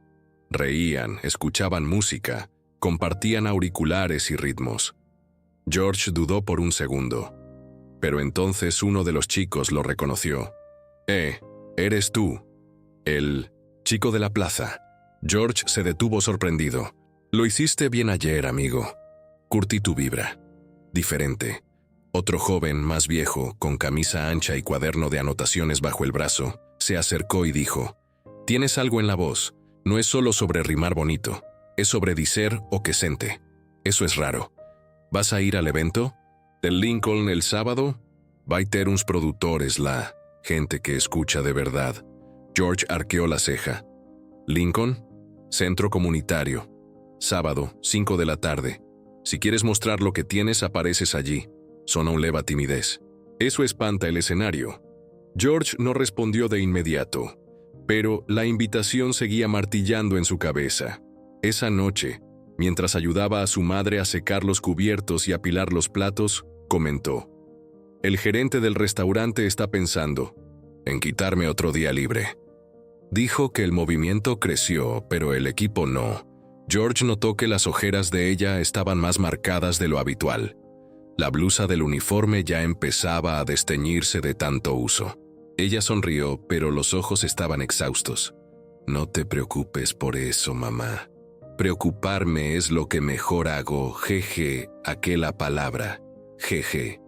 A: Reían, escuchaban música, compartían auriculares y ritmos. George dudó por un segundo, pero entonces uno de los chicos lo reconoció. Eres tú, el chico de la plaza. George se detuvo sorprendido. Lo hiciste bien ayer, amigo. Curtí tu vibra. Diferente. Otro joven, más viejo, con camisa ancha y cuaderno de anotaciones bajo el brazo, se acercó y dijo: «Tienes algo en la voz. No es solo sobre rimar bonito, es sobre dicer o que sente. Eso es raro. ¿Vas a ir al evento? ¿Del Lincoln el sábado? Vai ter uns produtores lá, gente que escucha de verdad». George arqueó la ceja. «¿Lincoln? Centro comunitario. Sábado, 5 de la tarde. Si quieres mostrar lo que tienes, apareces allí». Sonó un leva timidez. Eso espanta el escenario. George no respondió de inmediato, pero la invitación seguía martillando en su cabeza. Esa noche, mientras ayudaba a su madre a secar los cubiertos y apilar los platos, comentó: «El gerente del restaurante está pensando en quitarme otro día libre». Dijo que el movimiento creció, pero el equipo no. George notó que las ojeras de ella estaban más marcadas de lo habitual. La blusa del uniforme ya empezaba a desteñirse de tanto uso. Ella sonrió, pero los ojos estaban exhaustos. No te preocupes por eso, mamá. Preocuparme es lo que mejor hago, jeje, aquella palabra, jeje.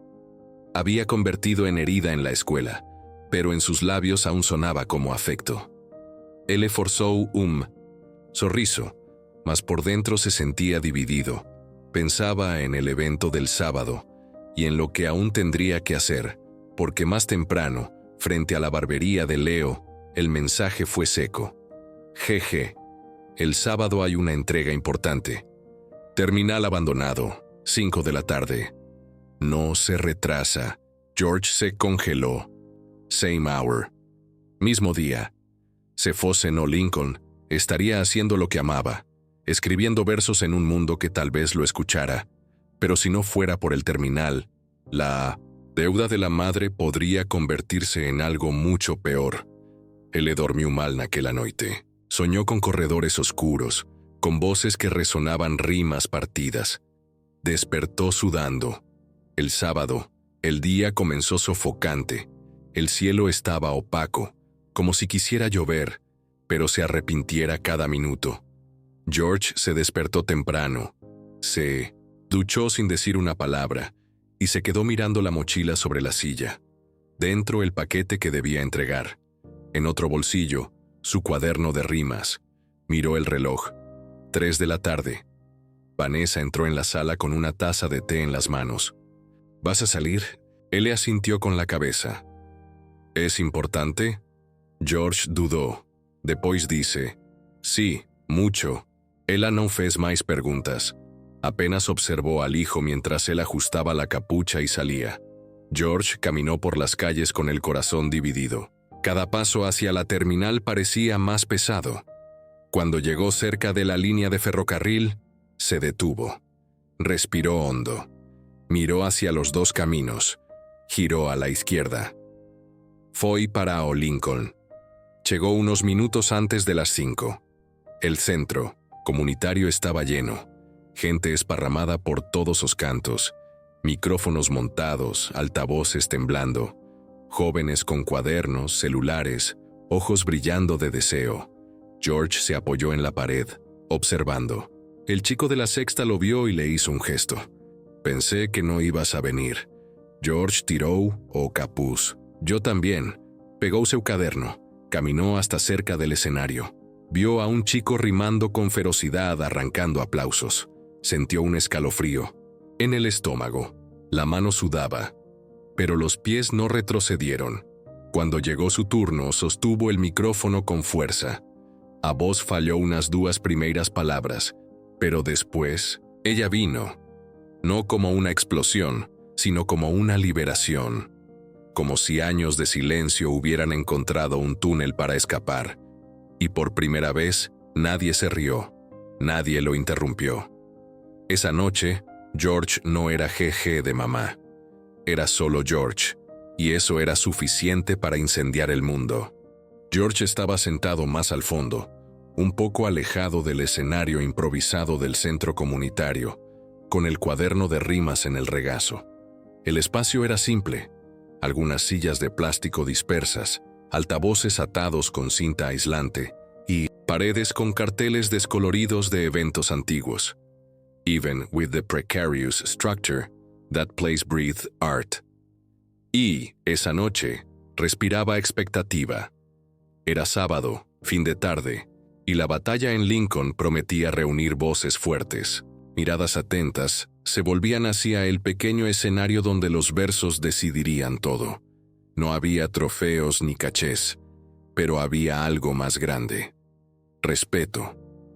A: Había convertido en herida en la escuela, pero en sus labios aún sonaba como afecto. Él le forzó un sorriso, mas por dentro se sentía dividido. Pensaba en el evento del sábado y en lo que aún tendría que hacer, porque más temprano, frente a la barbería de Leo, el mensaje fue seco. Jeje, el sábado hay una entrega importante. Terminal abandonado, 5 de la tarde. No se retrasa. George se congeló. Same hour. Mismo día. Se fuese no Lincoln, estaría haciendo lo que amaba, escribiendo versos en un mundo que tal vez lo escuchara, pero si no fuera por el terminal, la deuda de la madre podría convertirse en algo mucho peor. Él le dormió mal aquella noche. Soñó con corredores oscuros, con voces que resonaban rimas partidas. Despertó sudando. El sábado, el día comenzó sofocante. El cielo estaba opaco, como si quisiera llover, pero se arrepintiera cada minuto. George se despertó temprano, se duchó sin decir una palabra y se quedó mirando la mochila sobre la silla. Dentro el paquete que debía entregar. En otro bolsillo, su cuaderno de rimas. Miró el reloj. 3 de la tarde. Vanessa entró en la sala con una taza de té en las manos. ¿Vas a salir? Él le asintió con la cabeza. ¿Es importante? George dudó. Después dice, sí, mucho. Ella no fez más preguntas. Apenas observó al hijo mientras él ajustaba la capucha y salía. George caminó por las calles con el corazón dividido. Cada paso hacia la terminal parecía más pesado. Cuando llegó cerca de la línea de ferrocarril, se detuvo. Respiró hondo. Miró hacia los dos caminos. Giró a la izquierda. Fue para O Lincoln. Llegó unos minutos antes de las 5. El centro comunitario estaba lleno. Gente esparramada por todos los cantos. Micrófonos montados, altavoces temblando. Jóvenes con cuadernos, celulares, ojos brillando de deseo. George se apoyó en la pared, observando. El chico de la sexta lo vio y le hizo un gesto. Pensé que no ibas a venir. George tiró o capuz. Yo también. Pegó su caderno. Caminó hasta cerca del escenario. Vio a un chico rimando con ferocidad, arrancando aplausos. Sintió un escalofrío en el estómago. La mano sudaba, pero los pies no retrocedieron. Cuando llegó su turno, sostuvo el micrófono con fuerza. A voz falló unas 2 primeras palabras, pero después, ella vino. No como una explosión, sino como una liberación. Como si años de silencio hubieran encontrado un túnel para escapar. Y por primera vez, nadie se rió. Nadie lo interrumpió. Esa noche, George no era jeje de mamá. Era solo George, y eso era suficiente para incendiar el mundo. George estaba sentado más al fondo, un poco alejado del escenario improvisado del centro comunitario, con el cuaderno de rimas en el regazo. El espacio era simple, algunas sillas de plástico dispersas, altavoces atados con cinta aislante y paredes con carteles descoloridos de eventos antiguos. Even with the precarious structure, that place breathed art. Y, esa noche, respiraba expectativa. Era sábado, fin de tarde, y la batalla en Lincoln prometía reunir voces fuertes. Miradas atentas se volvían hacia el pequeño escenario donde los versos decidirían todo. No había trofeos ni cachés, pero había algo más grande. Respeto,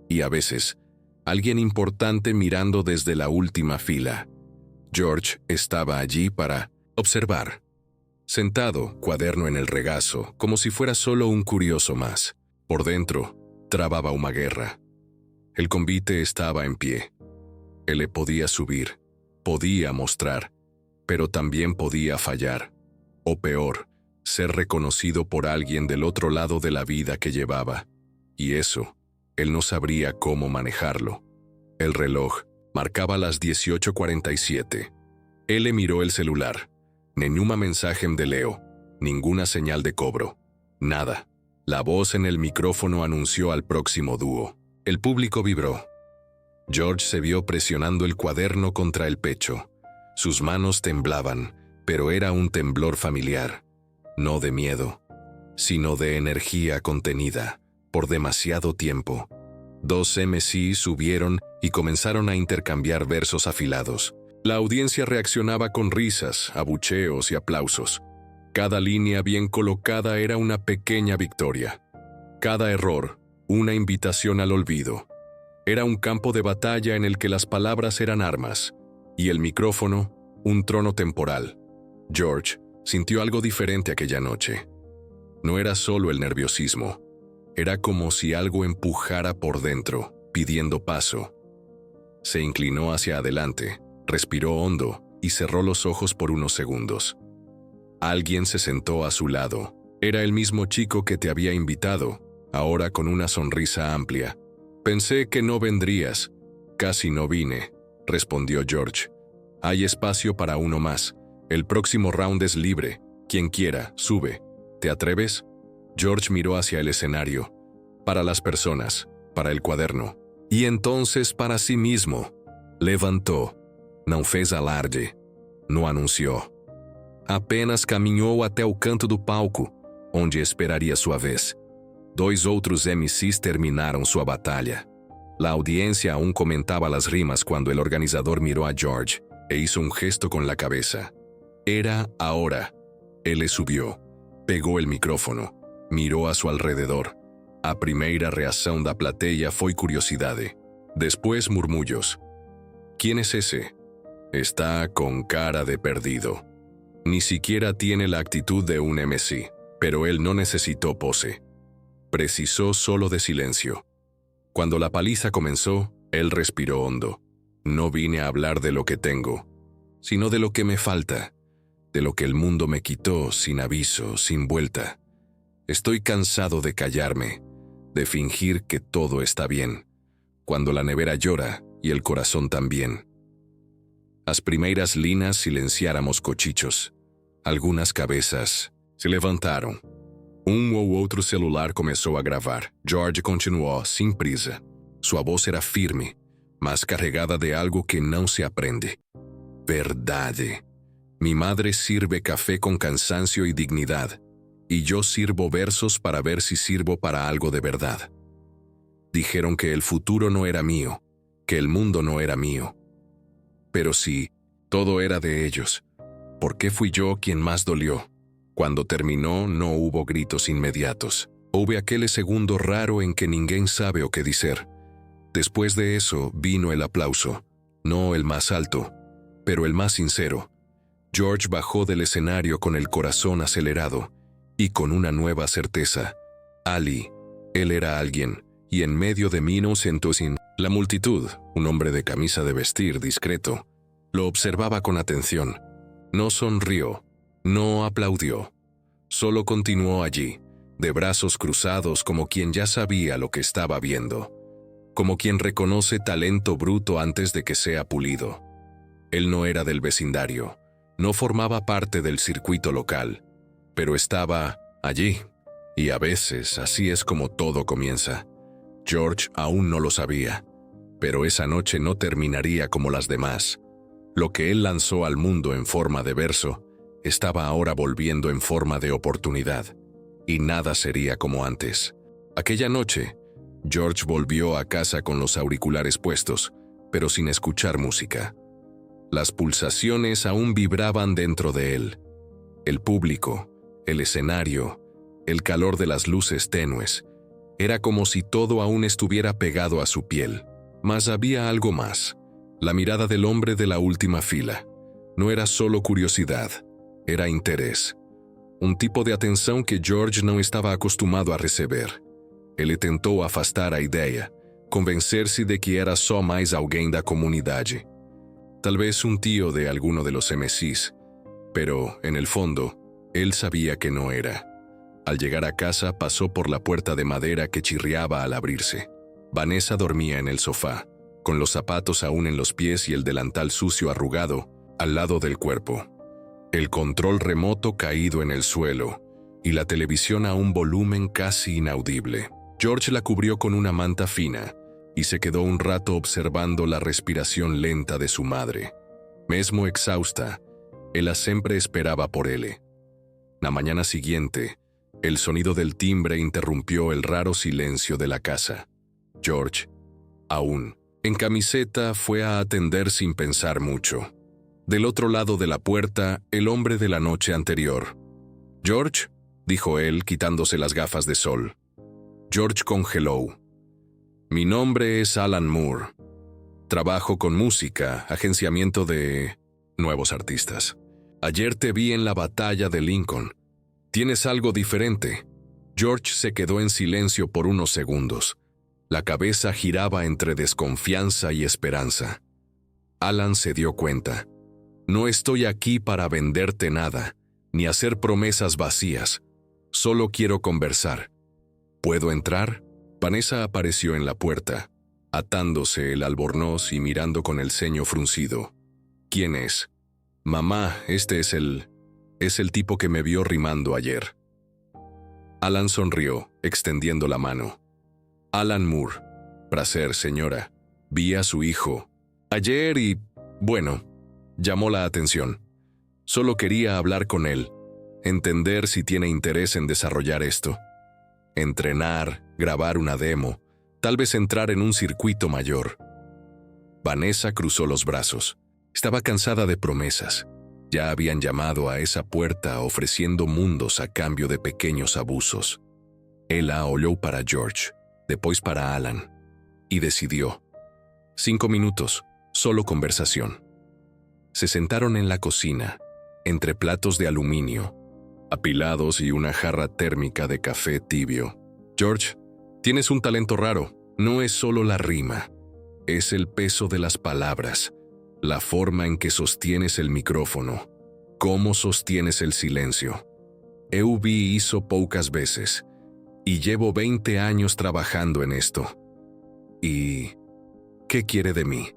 A: y a veces, alguien importante mirando desde la última fila. George estaba allí para observar. Sentado, cuaderno en el regazo, como si fuera solo un curioso más. Por dentro, trababa una guerra. El convite estaba en pie. Él le podía subir, podía mostrar, pero también podía fallar. O peor, ser reconocido por alguien del otro lado de la vida que llevaba. Y eso, él no sabría cómo manejarlo. El reloj marcaba las 18:47. Él le miró el celular. Nenhuma mensaje de Leo, ninguna señal de cobro. Nada. La voz en el micrófono anunció al próximo dúo. El público vibró. George se vio presionando el cuaderno contra el pecho. Sus manos temblaban, pero era un temblor familiar. No de miedo, sino de energía contenida, por demasiado tiempo. Dos MC subieron y comenzaron a intercambiar versos afilados. La audiencia reaccionaba con risas, abucheos y aplausos. Cada línea bien colocada era una pequeña victoria. Cada error, una invitación al olvido. Era un campo de batalla en el que las palabras eran armas, y el micrófono, un trono temporal. George sintió algo diferente aquella noche. No era solo el nerviosismo. Era como si algo empujara por dentro, pidiendo paso. Se inclinó hacia adelante, respiró hondo y cerró los ojos por unos segundos. Alguien se sentó a su lado. Era el mismo chico que te había invitado, ahora con una sonrisa amplia. «Pensé que no vendrías. Casi no vine», respondió George. «Hay espacio para uno más. El próximo round es libre. Quien quiera, sube. ¿Te atreves?» George miró hacia el escenario. Para las personas, para el cuaderno. Y entonces para sí mismo. Levantó. Não fez alarde. No anunció. Apenas caminhou até o canto do palco, onde esperaria sua vez. Dois outros MCs terminaram sua batalha. La audiencia aún comentaba las rimas cuando el organizador miró a George e hizo un gesto con la cabeza. Era ahora. Él le subió, pegou el micrófono, miró a su alrededor. A primeira reação da plateia foi curiosidade. Después murmullos. ¿Quién es ese? Está con cara de perdido. Ni siquiera tiene la actitud de un MC, pero él no necesitó pose. Precisó solo de silencio. Cuando la paliza comenzó, él respiró hondo. No vine a hablar de lo que tengo, sino de lo que me falta, de lo que el mundo me quitó sin aviso, sin vuelta. Estoy cansado de callarme, de fingir que todo está bien, cuando la nevera llora y el corazón también. As primeiras linas silenciáramos cochichos. Algunas cabezas se levantaram. Ou outro celular começou a gravar. George continuou, sem prisa. Sua voz era firme, mas carregada de algo que não se aprende. Verdade. Mi madre sirve café con cansancio y dignidad, y yo sirvo versos para ver si sirvo para algo de verdad. Dijeron que el futuro no era mío, que el mundo no era mío. Pero sí, todo era de ellos. ¿Por qué fui yo quien más dolió? Cuando terminó, no hubo gritos inmediatos. Houve aquele segundo raro en que ninguém sabe o que dizer. Después de eso vino el aplauso. No el más alto, pero el más sincero. George bajó del escenario con el corazón acelerado y con una nueva certeza. Ali, él era alguien, y en medio de mí no sentó sin... La multitud, un hombre de camisa de vestir discreto, lo observaba con atención. No sonrió, no aplaudió. Solo continuó allí, de brazos cruzados como quien ya sabía lo que estaba viendo, como quien reconoce talento bruto antes de que sea pulido. Él no era del vecindario, no formaba parte del circuito local, pero estaba allí, y a veces así es como todo comienza. George aún no lo sabía, pero esa noche no terminaría como las demás. Lo que él lanzó al mundo en forma de verso estaba ahora volviendo en forma de oportunidad, y nada sería como antes. Aquella noche, George volvió a casa con los auriculares puestos, pero sin escuchar música. Las pulsaciones aún vibraban dentro de él. El público, el escenario, el calor de las luces tenues. Era como si todo aún estuviera pegado a su piel. Mas había algo más. La mirada del hombre de la última fila. No era solo curiosidad, era interés. Um tipo de atenção que George não estava acostumado a receber. Ele tentou afastar a ideia, convencer-se de que era só mais alguém da comunidade. Talvez un tío de alguno de los MCs, pero, en el fondo, él sabía que no era. Al llegar a casa pasó por la puerta de madera que chirriaba al abrirse. Vanessa dormía en el sofá, con los zapatos aún en los pies y el delantal sucio arrugado, al lado del cuerpo, el control remoto caído en el suelo y la televisión a un volumen casi inaudible. George la cubrió con una manta fina y se quedó un rato observando la respiración lenta de su madre. Mesmo exhausta, ella siempre esperaba por él. La mañana siguiente, el sonido del timbre interrumpió el raro silencio de la casa. George, aún en camiseta, fue a atender sin pensar mucho. Del otro lado de la puerta, el hombre de la noche anterior. «George», dijo él, quitándose las gafas de sol. George congeló. «Mi nombre es Alan Moore. Trabajo con música, agenciamiento de nuevos artistas. Ayer te vi en la batalla de Lincoln. Tienes algo diferente». George se quedó en silencio por unos segundos. La cabeza giraba entre desconfianza y esperanza. Alan se dio cuenta. «No estoy aquí para venderte nada, ni hacer promesas vacías. Solo quiero conversar. ¿Puedo entrar?» Vanessa apareció en la puerta, atándose el albornoz y mirando con el ceño fruncido. «¿Quién es?» «Mamá, este es el tipo que me vio rimando ayer». Alan sonrió, extendiendo la mano. «Alan Moore. Placer, señora. Vi a su hijo ayer y, bueno, llamó la atención. Solo quería hablar con él, entender si tiene interés en desarrollar esto. Entrenar, grabar una demo, tal vez entrar en un circuito mayor». Vanessa cruzó los brazos. Estaba cansada de promesas. Ya habían llamado a esa puerta ofreciendo mundos a cambio de pequeños abusos. Ella olhó para George, después para Alan, y decidió. 5 minutos, solo conversación. Se sentaron en la cocina, entre platos de aluminio, apilados y una jarra térmica de café tibio. «George, tienes un talento raro. No es solo la rima. Es el peso de las palabras, la forma en que sostienes el micrófono, cómo sostienes el silencio. Eu vi hizo pocas veces, y llevo 20 años trabajando en esto». «¿Y qué quiere de mí?»,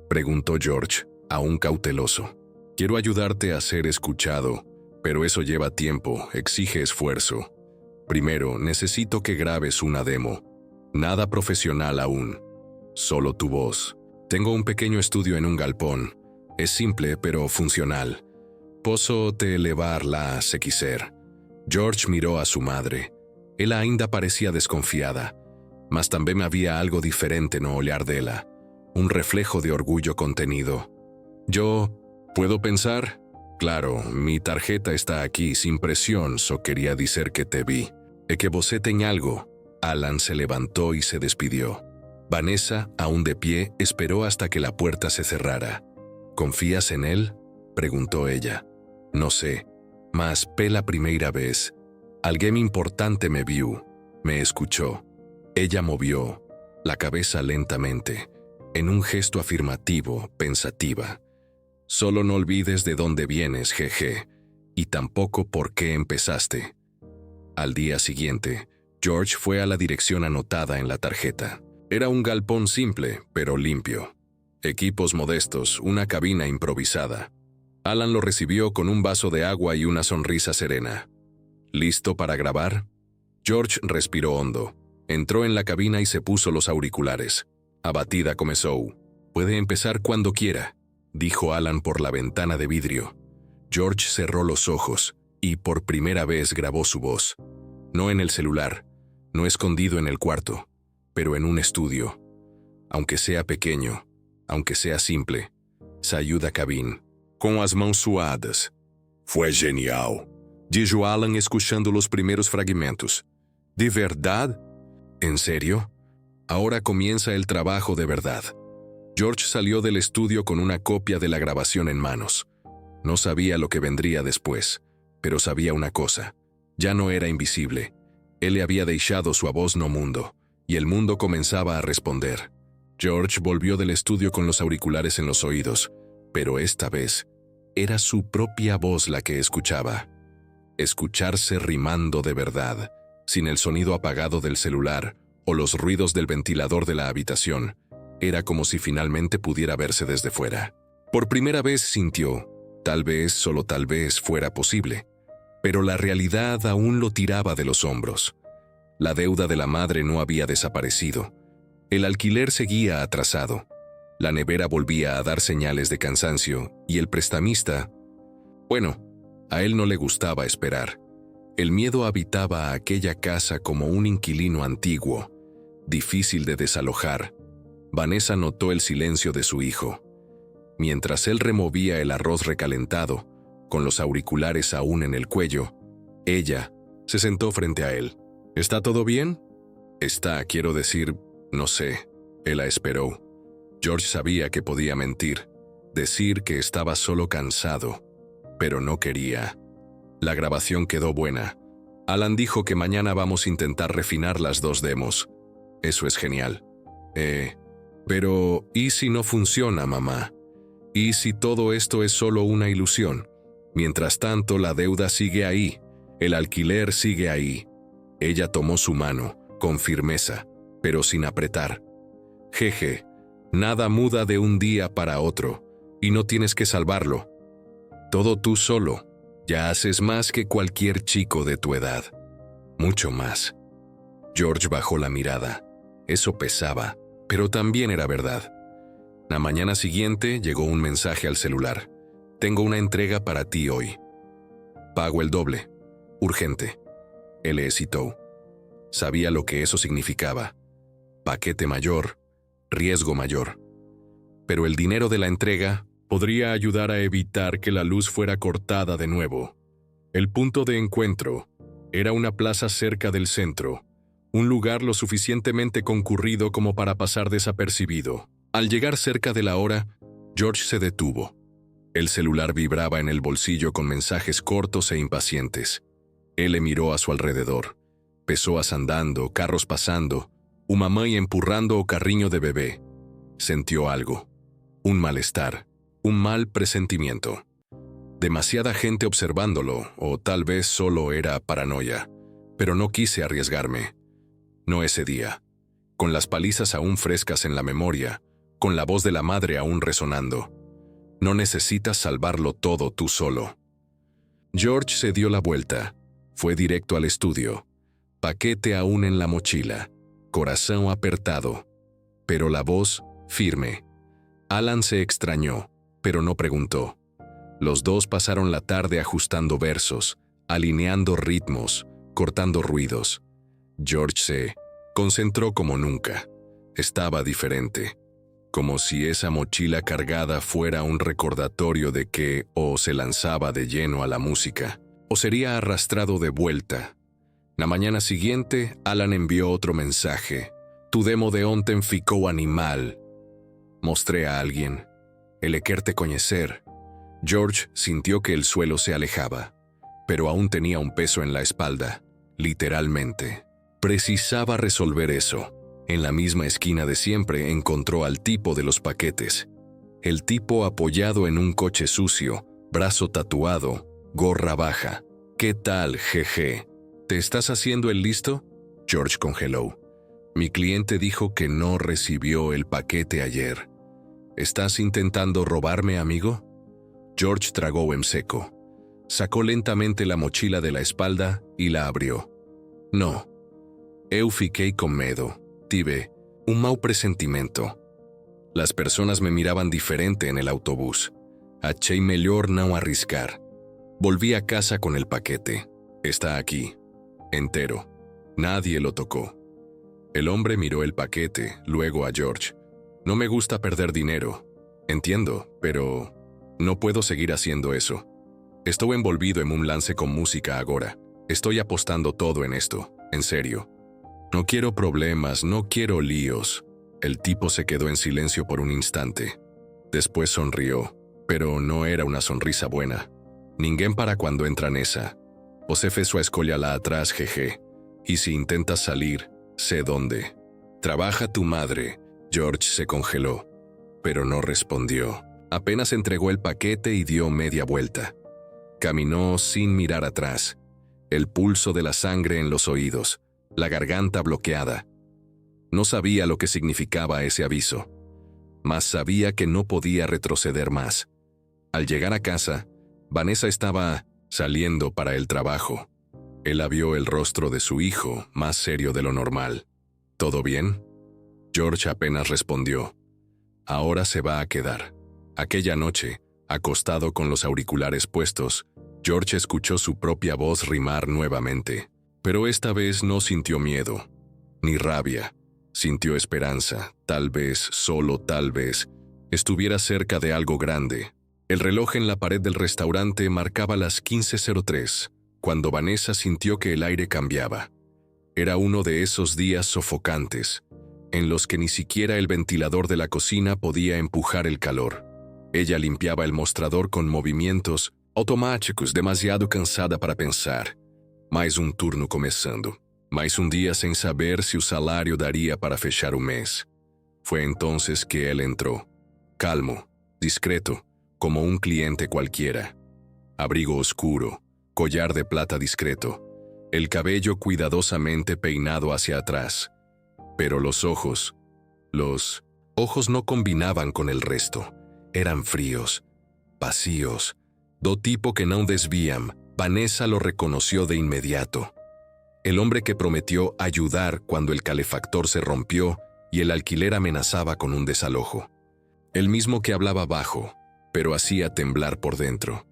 A: preguntó George, aún cauteloso. «Quiero ayudarte a ser escuchado, pero eso lleva tiempo, exige esfuerzo. Primero, necesito que grabes una demo. Nada profesional aún, solo tu voz. Tengo un pequeño estudio en un galpón. Es simple, pero funcional. Posso te elevarla se quiser». George miró a su madre. Ella ainda parecía desconfiada, mas también había algo diferente no olhar dela, un reflejo de orgullo contenido. «Yo, ¿puedo pensar?» «Claro, mi tarjeta está aquí, sin presión, só quería decir que te vi. E que você tem algo». Alan se levantó y se despidió. Vanessa, aún de pie, esperó hasta que la puerta se cerrara. «¿Confías en él?», preguntó ella. «No sé, mas pela primeira vez. Alguien importante me vio, me escuchó». Ella movió la cabeza lentamente, en un gesto afirmativo, pensativa. «Solo no olvides de dónde vienes, jeje, y tampoco por qué empezaste». Al día siguiente, George fue a la dirección anotada en la tarjeta. Era un galpón simple, pero limpio. Equipos modestos, una cabina improvisada. Alan lo recibió con un vaso de agua y una sonrisa serena. «¿Listo para grabar?». George respiró hondo. Entró en la cabina y se puso los auriculares. Abatida comenzó. «Puede empezar cuando quiera», dijo Alan por la ventana de vidrio. George cerró los ojos y por primera vez grabó su voz. No en el celular, no escondido en el cuarto, pero en un estudio. Aunque sea pequeño, aunque sea simple, saiu da cabine, com as mãos suadas. «Fue genial», dijo Alan escuchando los primeros fragmentos. «¿De verdad? ¿En serio? Ahora comienza el trabajo de verdad». George salió del estudio con una copia de la grabación en manos. No sabía lo que vendría después, pero sabía una cosa. Ya no era invisible. Él le había dejado su voz no mundo, y el mundo comenzaba a responder. George volvió del estudio con los auriculares en los oídos, pero esta vez era su propia voz la que escuchaba. Escucharse rimando de verdad, sin el sonido apagado del celular o los ruidos del ventilador de la habitación. Era como si finalmente pudiera verse desde fuera. Por primera vez sintió, tal vez, solo tal vez, fuera posible. Pero la realidad aún lo tiraba de los hombros. La deuda de la madre no había desaparecido. El alquiler seguía atrasado. La nevera volvía a dar señales de cansancio y el prestamista, bueno, a él no le gustaba esperar. El miedo habitaba aquella casa como un inquilino antiguo, difícil de desalojar. Vanessa notó el silencio de su hijo. Mientras él removía el arroz recalentado, con los auriculares aún en el cuello, ella se sentó frente a él. ¿Está todo bien? Quiero decir, no sé. Él la esperó. George sabía que podía mentir, decir que estaba solo cansado, pero no quería. La grabación quedó buena. Alan dijo que mañana vamos a intentar refinar las 2 demos. Eso es genial. Pero ¿y si no funciona, mamá? ¿Y si todo esto es solo una ilusión? Mientras tanto, la deuda sigue ahí, el alquiler sigue ahí. Ella tomó su mano, con firmeza, pero sin apretar. Jeje, nada muda de un día para otro, y no tienes que salvarlo. Todo tú solo, ya haces más que cualquier chico de tu edad. Mucho más. George bajó la mirada. Eso pesaba, pero también era verdad. La mañana siguiente llegó un mensaje al celular. Tengo una entrega para ti hoy. Pago el doble. Urgente. Él hesitó. Sabía lo que eso significaba. Paquete mayor, riesgo mayor. Pero el dinero de la entrega podría ayudar a evitar que la luz fuera cortada de nuevo. El punto de encuentro era una plaza cerca del centro, un lugar lo suficientemente concurrido como para pasar desapercibido. Al llegar cerca de la hora, George se detuvo. El celular vibraba en el bolsillo con mensajes cortos e impacientes. Él le miró a su alrededor. Pessoas andando, carros pasando, una mamãe empurrando o carriño de bebé. Sintió algo. Un malestar. Un mal presentimiento. Demasiada gente observándolo, o tal vez solo era paranoia. Pero no quise arriesgarme. No ese día. Con las palizas aún frescas en la memoria, con la voz de la madre aún resonando. No necesitas salvarlo todo tú solo. George se dio la vuelta. Fue directo al estudio. Paquete aún en la mochila. Corazón apertado. Pero la voz, firme. Alan se extrañó, pero no preguntó. Los dos pasaron la tarde ajustando versos, alineando ritmos, cortando ruidos. George se concentró como nunca. Estaba diferente. Como si esa mochila cargada fuera un recordatorio de que o se lanzaba de lleno a la música, o sería arrastrado de vuelta. La mañana siguiente, Alan envió otro mensaje. Tu demo de ontem ficou animal. Mostré a alguien. Ele quer te conocer. George sintió que el suelo se alejaba, pero aún tenía un peso en la espalda, literalmente. Precisaba resolver eso. En la misma esquina de siempre encontró al tipo de los paquetes. El tipo apoyado en un coche sucio, brazo tatuado, gorra baja. ¿Qué tal, jeje? ¿Te estás haciendo el listo? George congeló. Mi cliente dijo que no recibió el paquete ayer. ¿Estás intentando robarme, amigo? George tragó en seco. Sacó lentamente la mochila de la espalda y la abrió. No. Eu fiquei com medo. Tive un mau presentimento. Las personas me miraban diferente en el autobús. Achei melhor não arriscar. Volví a casa con el paquete. Está aquí. Entero. Nadie lo tocó. El hombre miró el paquete, luego a George. No me gusta perder dinero. Entiendo, pero no puedo seguir haciendo eso. Estoy envolvido en un lance con música agora. Estoy apostando todo en esto, en serio. No quiero problemas, no quiero líos. El tipo se quedó en silencio por un instante. Después sonrió, pero no era una sonrisa buena. Ninguém para cuando entra nessa. Você fez sua escolha lá atrás, jeje. Y si intentas salir, sé dónde. Trabaja tu madre. George se congeló, pero no respondió. Apenas entregó el paquete y dio media vuelta. Caminó sin mirar atrás. El pulso de la sangre en los oídos. La garganta bloqueada. No sabía lo que significaba ese aviso. mas sabía que no podía retroceder más. Al llegar a casa, Vanessa estaba saliendo para el trabajo. Él vio el rostro de su hijo, más serio de lo normal. ¿Todo bien? George apenas respondió. Ahora se va a quedar. Aquella noche, acostado con los auriculares puestos, George escuchó su propia voz rimar nuevamente, pero esta vez no sintió miedo, ni rabia. Sintió esperanza, tal vez, solo tal vez, estuviera cerca de algo grande. El reloj en la pared del restaurante marcaba las 15:03, cuando Vanessa sintió que el aire cambiaba. Era uno de esos días sofocantes, en los que ni siquiera el ventilador de la cocina podía empujar el calor. Ella limpiaba el mostrador con movimientos automáticos, demasiado cansada para pensar. Mais turno começando. Mais día sin saber si su salario daría para fechar un mes. Fue entonces que él entró, calmo, discreto, como un cliente cualquiera. Abrigo oscuro, collar de plata discreto, el cabello cuidadosamente peinado hacia atrás. Pero los ojos no combinaban con el resto. Eran fríos, vacíos, do tipo que no desvían. Vanessa lo reconoció de inmediato. El hombre que prometió ayudar cuando el calefactor se rompió y el alquiler amenazaba con un desalojo. El mismo que hablaba bajo, pero hacía temblar por dentro.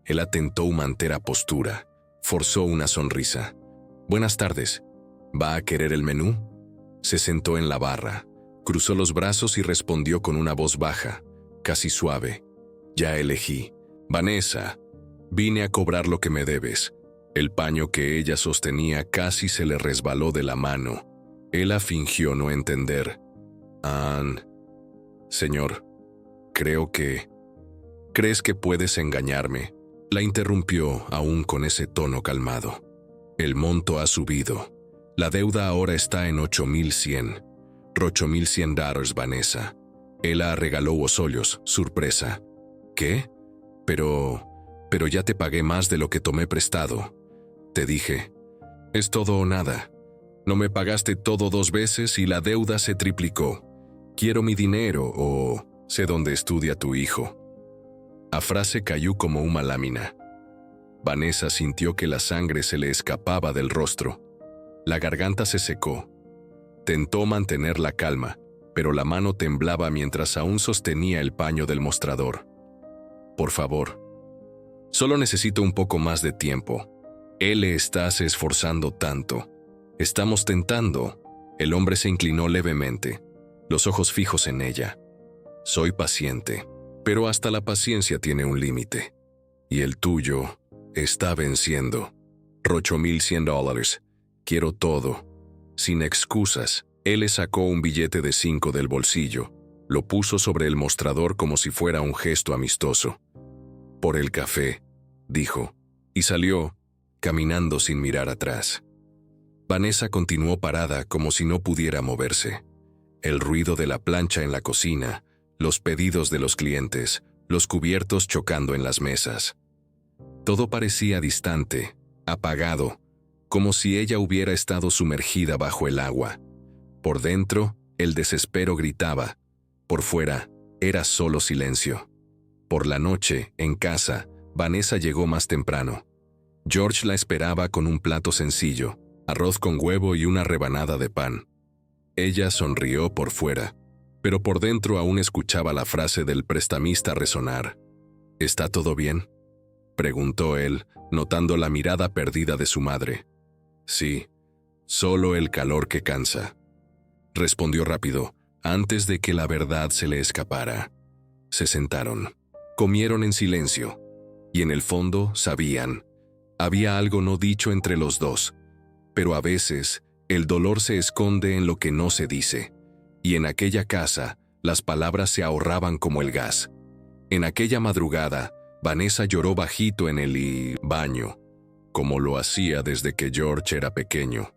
A: Él atentó una entera postura, forzó una sonrisa. «Buenas tardes. ¿Va a querer el menú?» Se sentó en la barra, cruzó los brazos y respondió con una voz baja, casi suave. «Ya elegí. Vanessa, vine a cobrar lo que me debes». El paño que ella sostenía casi se le resbaló de la mano. Ella fingió no entender. Señor, creo que... ¿Crees que puedes engañarme?», la interrumpió aún con ese tono calmado. «El monto ha subido. La deuda ahora está en 8.100. $8.100, Vanessa». Ella regaló los ojos, sorpresa. «¿Qué? Pero ya te pagué más de lo que tomé prestado. Te dije, es todo o nada. No me pagaste todo 2 veces y la deuda se triplicó. Quiero mi dinero o sé dónde estudia tu hijo». La frase cayó como una lámina. Vanessa sintió que la sangre se le escapaba del rostro. La garganta se secó. Tentó mantener la calma, pero la mano temblaba mientras aún sostenía el paño del mostrador. «Por favor, solo necesito un poco más de tiempo. Él está se esforzando tanto. Estamos tentando». El hombre se inclinó levemente, los ojos fijos en ella. «Soy paciente, pero hasta la paciencia tiene un límite. Y el tuyo está venciendo. $8.100. Quiero todo. Sin excusas». Él le sacó un billete de 5 del bolsillo, lo puso sobre el mostrador como si fuera un gesto amistoso. «Por el café», dijo, y salió, caminando sin mirar atrás. Vanessa continuó parada como si no pudiera moverse. El ruido de la plancha en la cocina, los pedidos de los clientes, los cubiertos chocando en las mesas. Todo parecía distante, apagado, como si ella hubiera estado sumergida bajo el agua. Por dentro, el desespero gritaba. Por fuera, era solo silencio. Por la noche, en casa, Vanessa llegó más temprano. George la esperaba con un plato sencillo, arroz con huevo y una rebanada de pan. Ella sonrió por fuera, pero por dentro aún escuchaba la frase del prestamista resonar. «¿Está todo bien?», preguntó él, notando la mirada perdida de su madre. «Sí, solo el calor que cansa», respondió rápido, antes de que la verdad se le escapara. Se sentaron, comieron en silencio, y en el fondo sabían. Había algo no dicho entre los dos, pero a veces el dolor se esconde en lo que no se dice, y en aquella casa las palabras se ahorraban como el gas. En aquella madrugada, Vanessa lloró bajito en el baño, como lo hacía desde que George era pequeño.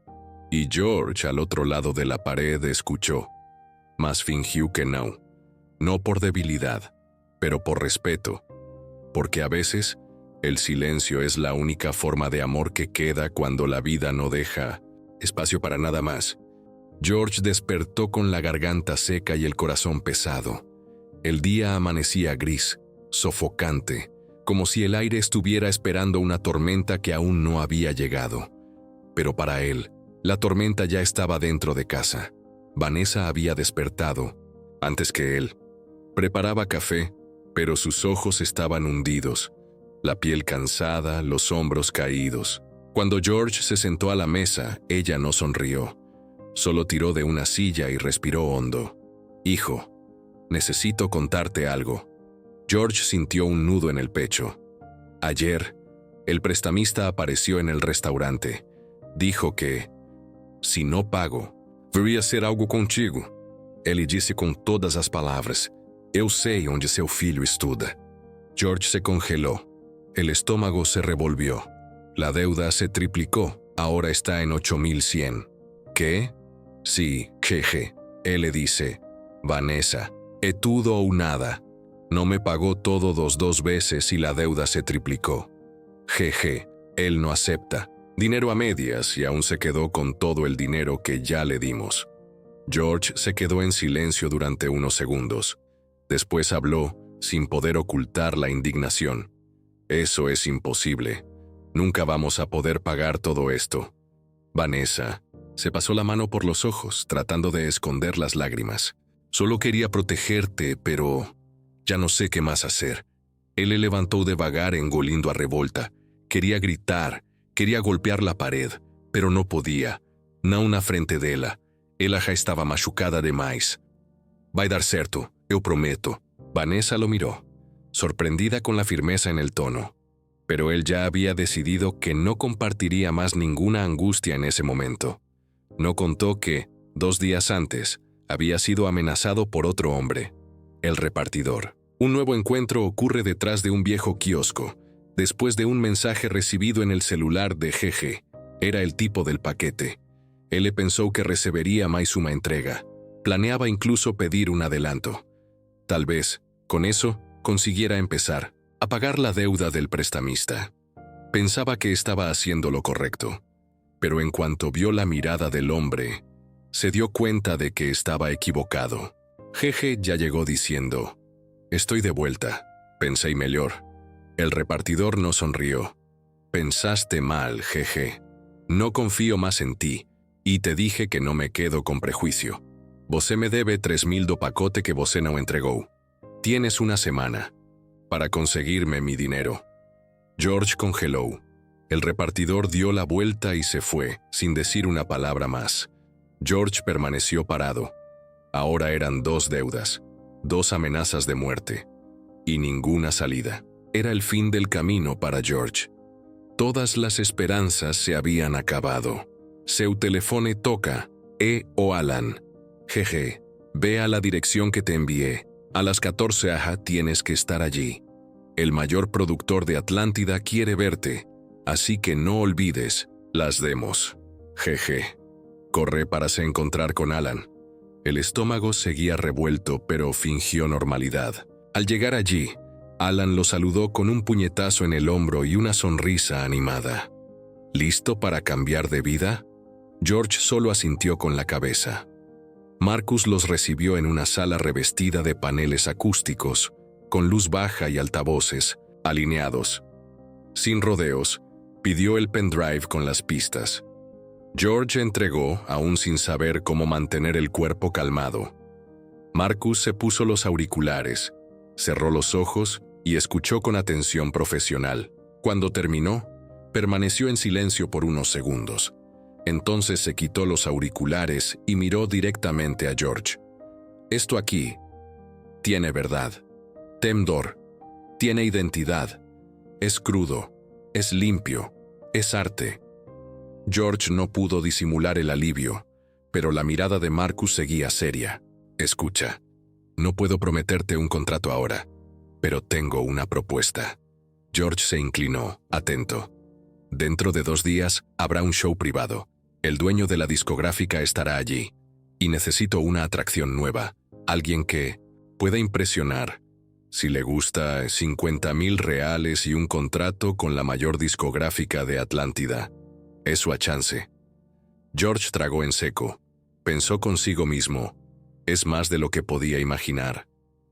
A: Y George, al otro lado de la pared, escuchó, mas fingió que no. No por debilidad, pero por respeto, porque a veces el silencio es la única forma de amor que queda cuando la vida no deja espacio para nada más. George despertó con la garganta seca y el corazón pesado. El día amanecía gris, sofocante, como si el aire estuviera esperando una tormenta que aún no había llegado. Pero para él, la tormenta ya estaba dentro de casa. Vanessa había despertado, antes que él. Preparaba café, pero sus ojos estaban hundidos, la piel cansada, los hombros caídos. Cuando George se sentó a la mesa, ella no sonrió. Solo tiró de una silla y respiró hondo. «Hijo, necesito contarte algo». George sintió un nudo en el pecho. Ayer, el prestamista apareció en el restaurante. Dijo que, si no pago, voy a hacer algo contigo. Ele disse com todas as palavras: «Eu sei onde seu filho estuda». George se congeló. El estómago se revolvió. La deuda se triplicó. Ahora está en 8,100. ¿Qué? Sí, jeje. Él le dice: «Vanessa, é tudo ou nada. No me pagó todo dos veces y la deuda se triplicó». Jeje. Él no acepta. Dinero a medias y aún se quedó con todo el dinero que ya le dimos. George se quedó en silencio durante unos segundos. Después habló, sin poder ocultar la indignación. «Eso es imposible. Nunca vamos a poder pagar todo esto». Vanessa se pasó la mano por los ojos, tratando de esconder las lágrimas. «Solo quería protegerte, pero ya no sé qué más hacer». Él le levantó devagar engolindo a revolta. Quería gritar, queria golpear la pared, pero no podía. Não na frente dela. Ela já estava machucada demais. «Vai dar certo, eu prometo». Vanessa lo miró, sorprendida con la firmeza en el tono. Pero él ya había decidido que no compartiría más ninguna angustia en ese momento. No contó que, 2 días antes, había sido amenazado por otro hombre, el repartidor. Un nuevo encuentro ocurre detrás de un viejo kiosco, después de un mensaje recibido en el celular de Jeje. Era el tipo del paquete. Él pensó que recibiría más una entrega. Planeaba incluso pedir un adelanto. Tal vez, con eso, consiguiera empezar a pagar la deuda del prestamista. Pensaba que estaba haciendo lo correcto, pero en cuanto vio la mirada del hombre, se dio cuenta de que estaba equivocado. Jeje ya llegó diciendo: «Estoy de vuelta, pensé mejor». El repartidor no sonrió. «Pensaste mal, jeje. No confío más en ti, y te dije que no me quedo con prejuicio. Você me debe 3,000 do pacote que você no entregó. Tienes una semana para conseguirme mi dinero». George congeló. El repartidor dio la vuelta y se fue, sin decir una palabra más. George permaneció parado. Ahora eran 2 deudas, 2 amenazas de muerte, y ninguna salida. Era el fin del camino para George. Todas las esperanzas se habían acabado. Seu telefone toca, o Alan. Jeje, ve a la dirección que te envié. A las 14 tienes que estar allí. El mayor productor de Atlántida quiere verte, así que no olvides las demos. Jeje. Corre para se encontrar con Alan. El estómago seguía revuelto, pero fingió normalidad. Al llegar allí, Alan lo saludó con un puñetazo en el hombro y una sonrisa animada. ¿Listo para cambiar de vida? George solo asintió con la cabeza. Marcus los recibió en una sala revestida de paneles acústicos, con luz baja y altavoces, alineados. Sin rodeos, pidió el pendrive con las pistas. George entregó, aún sin saber cómo mantener el cuerpo calmado. Marcus se puso los auriculares, cerró los ojos y escuchó con atención profesional. Cuando terminó, permaneció en silencio por unos segundos. Entonces se quitó los auriculares y miró directamente a George. «Esto aquí tiene verdad. Temdor. Tiene identidad. Es crudo. Es limpio. Es arte». George no pudo disimular el alivio, pero la mirada de Marcus seguía seria. «Escucha, no puedo prometerte un contrato ahora, pero tengo una propuesta». George se inclinó, atento. «Dentro de 2 días habrá un show privado. El dueño de la discográfica estará allí. Y necesito una atracción nueva, alguien que pueda impresionar. Si le gusta, 50,000 reales y un contrato con la mayor discográfica de Atlántida. Es su chance». George tragó en seco. Pensó consigo mismo: es más de lo que podía imaginar.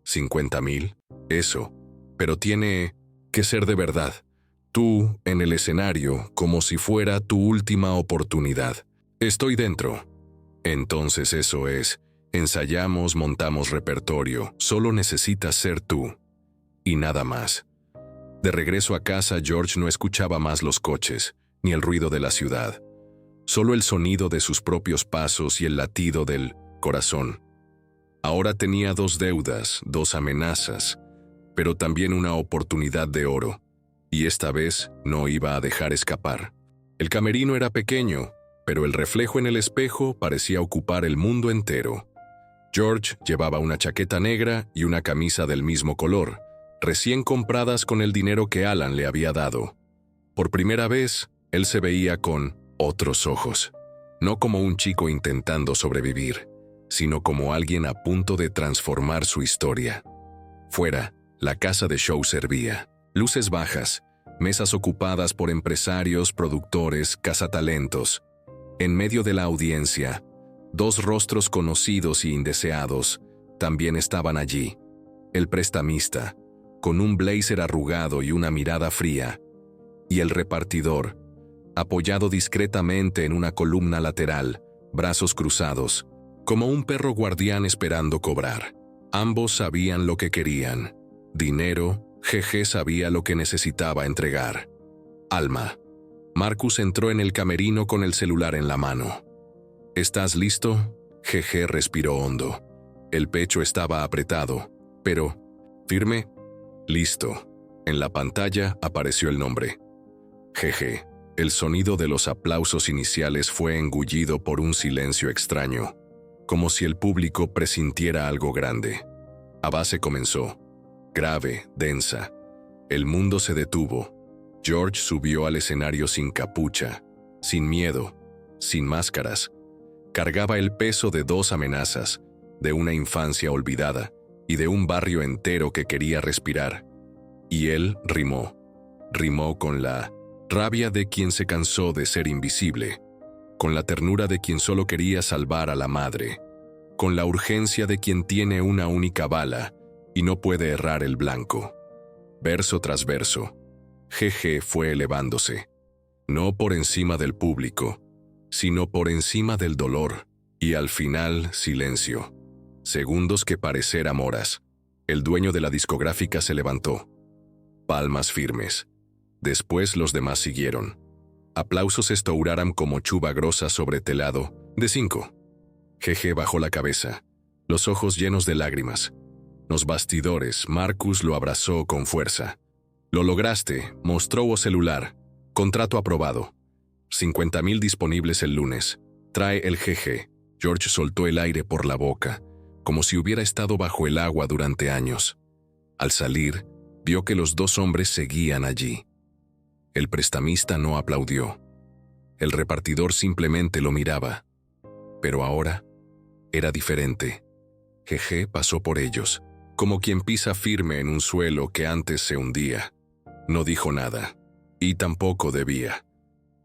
A: ¿50,000? Eso. Pero tiene que ser de verdad. Tú, en el escenario, como si fuera tu última oportunidad. Estoy dentro. Entonces eso es. Ensayamos, montamos repertorio. Solo necesitas ser tú. Y nada más. De regreso a casa, George no escuchaba más los coches, ni el ruido de la ciudad. Solo el sonido de sus propios pasos y el latido del corazón. Ahora tenía 2 deudas, 2 amenazas, pero también una oportunidad de oro. Y esta vez no iba a dejar escapar. El camerino era pequeño, pero el reflejo en el espejo parecía ocupar el mundo entero. George llevaba una chaqueta negra y una camisa del mismo color, recién compradas con el dinero que Alan le había dado. Por primera vez, él se veía con otros ojos, no como un chico intentando sobrevivir, sino como alguien a punto de transformar su historia. Fuera, la casa de show servía. Luces bajas, mesas ocupadas por empresarios, productores, cazatalentos. En medio de la audiencia, 2 rostros conocidos y indeseados también estaban allí. El prestamista, con un blazer arrugado y una mirada fría, y el repartidor, apoyado discretamente en una columna lateral, brazos cruzados, como un perro guardián esperando cobrar. Ambos sabían lo que querían. Dinero. GG sabía lo que necesitaba entregar. Alma. Marcus entró en el camerino con el celular en la mano. ¿Estás listo? GG respiró hondo. El pecho estaba apretado, pero firme. Listo. En la pantalla apareció el nombre. GG. El sonido de los aplausos iniciales fue engullido por un silencio extraño, como si el público presintiera algo grande. A base comenzó. Grave, densa. El mundo se detuvo. George subió al escenario sin capucha, sin miedo, sin máscaras. Cargaba el peso de 2 amenazas, de una infancia olvidada y de un barrio entero que quería respirar. Y él rimó. Rimó con la rabia de quien se cansó de ser invisible, con la ternura de quien solo quería salvar a la madre, con la urgencia de quien tiene una única bala y no puede errar el blanco. Verso tras verso, GG fue elevándose, no por encima del público, sino por encima del dolor, y al final silencio. Segundos que parecieran horas. El dueño de la discográfica se levantó. Palmas firmes. Después los demás siguieron. Aplausos estouraran como chuva grosa sobre telado, de 5. GG bajó la cabeza, los ojos llenos de lágrimas. Los bastidores, Marcus lo abrazó con fuerza. Lo lograste, mostró celular. Contrato aprobado. 50,000 disponibles el lunes. Trae el GG. George soltó el aire por la boca, como si hubiera estado bajo el agua durante años. Al salir, vio que los 2 hombres seguían allí. El prestamista no aplaudió. El repartidor simplemente lo miraba. Pero ahora era diferente. GG pasó por ellos, como quien pisa firme en un suelo que antes se hundía. No dijo nada, y tampoco debía.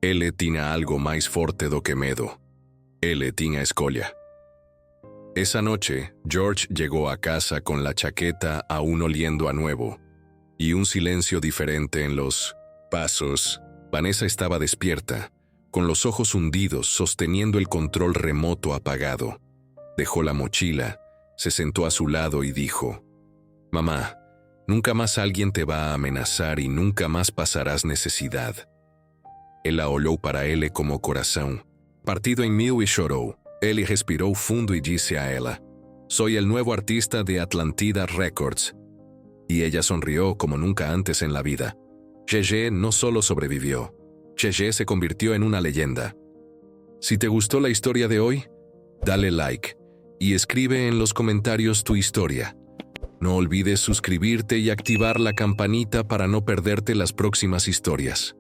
A: Él tenía algo más fuerte do que medo. Él tenía escolha. Esa noche, George llegó a casa con la chaqueta aún oliendo a nuevo, y un silencio diferente en los pasos. Vanessa estaba despierta, con los ojos hundidos, sosteniendo el control remoto apagado. Dejó la mochila, se sentó a su lado y dijo: «Mamá, nunca más alguien te va a amenazar y nunca más pasarás necesidad». Ela olhou para ele como coração, partido em mil e chorou. Ele respirou fundo y disse a ella: «Soy el nuevo artista de Atlantida Records». Y ella sonrió como nunca antes en la vida. GG no solo sobrevivió, GG se convirtió en una leyenda. Si te gustó la historia de hoy, dale like y escribe en los comentarios tu historia. No olvides suscribirte y activar la campanita para no perderte las próximas historias.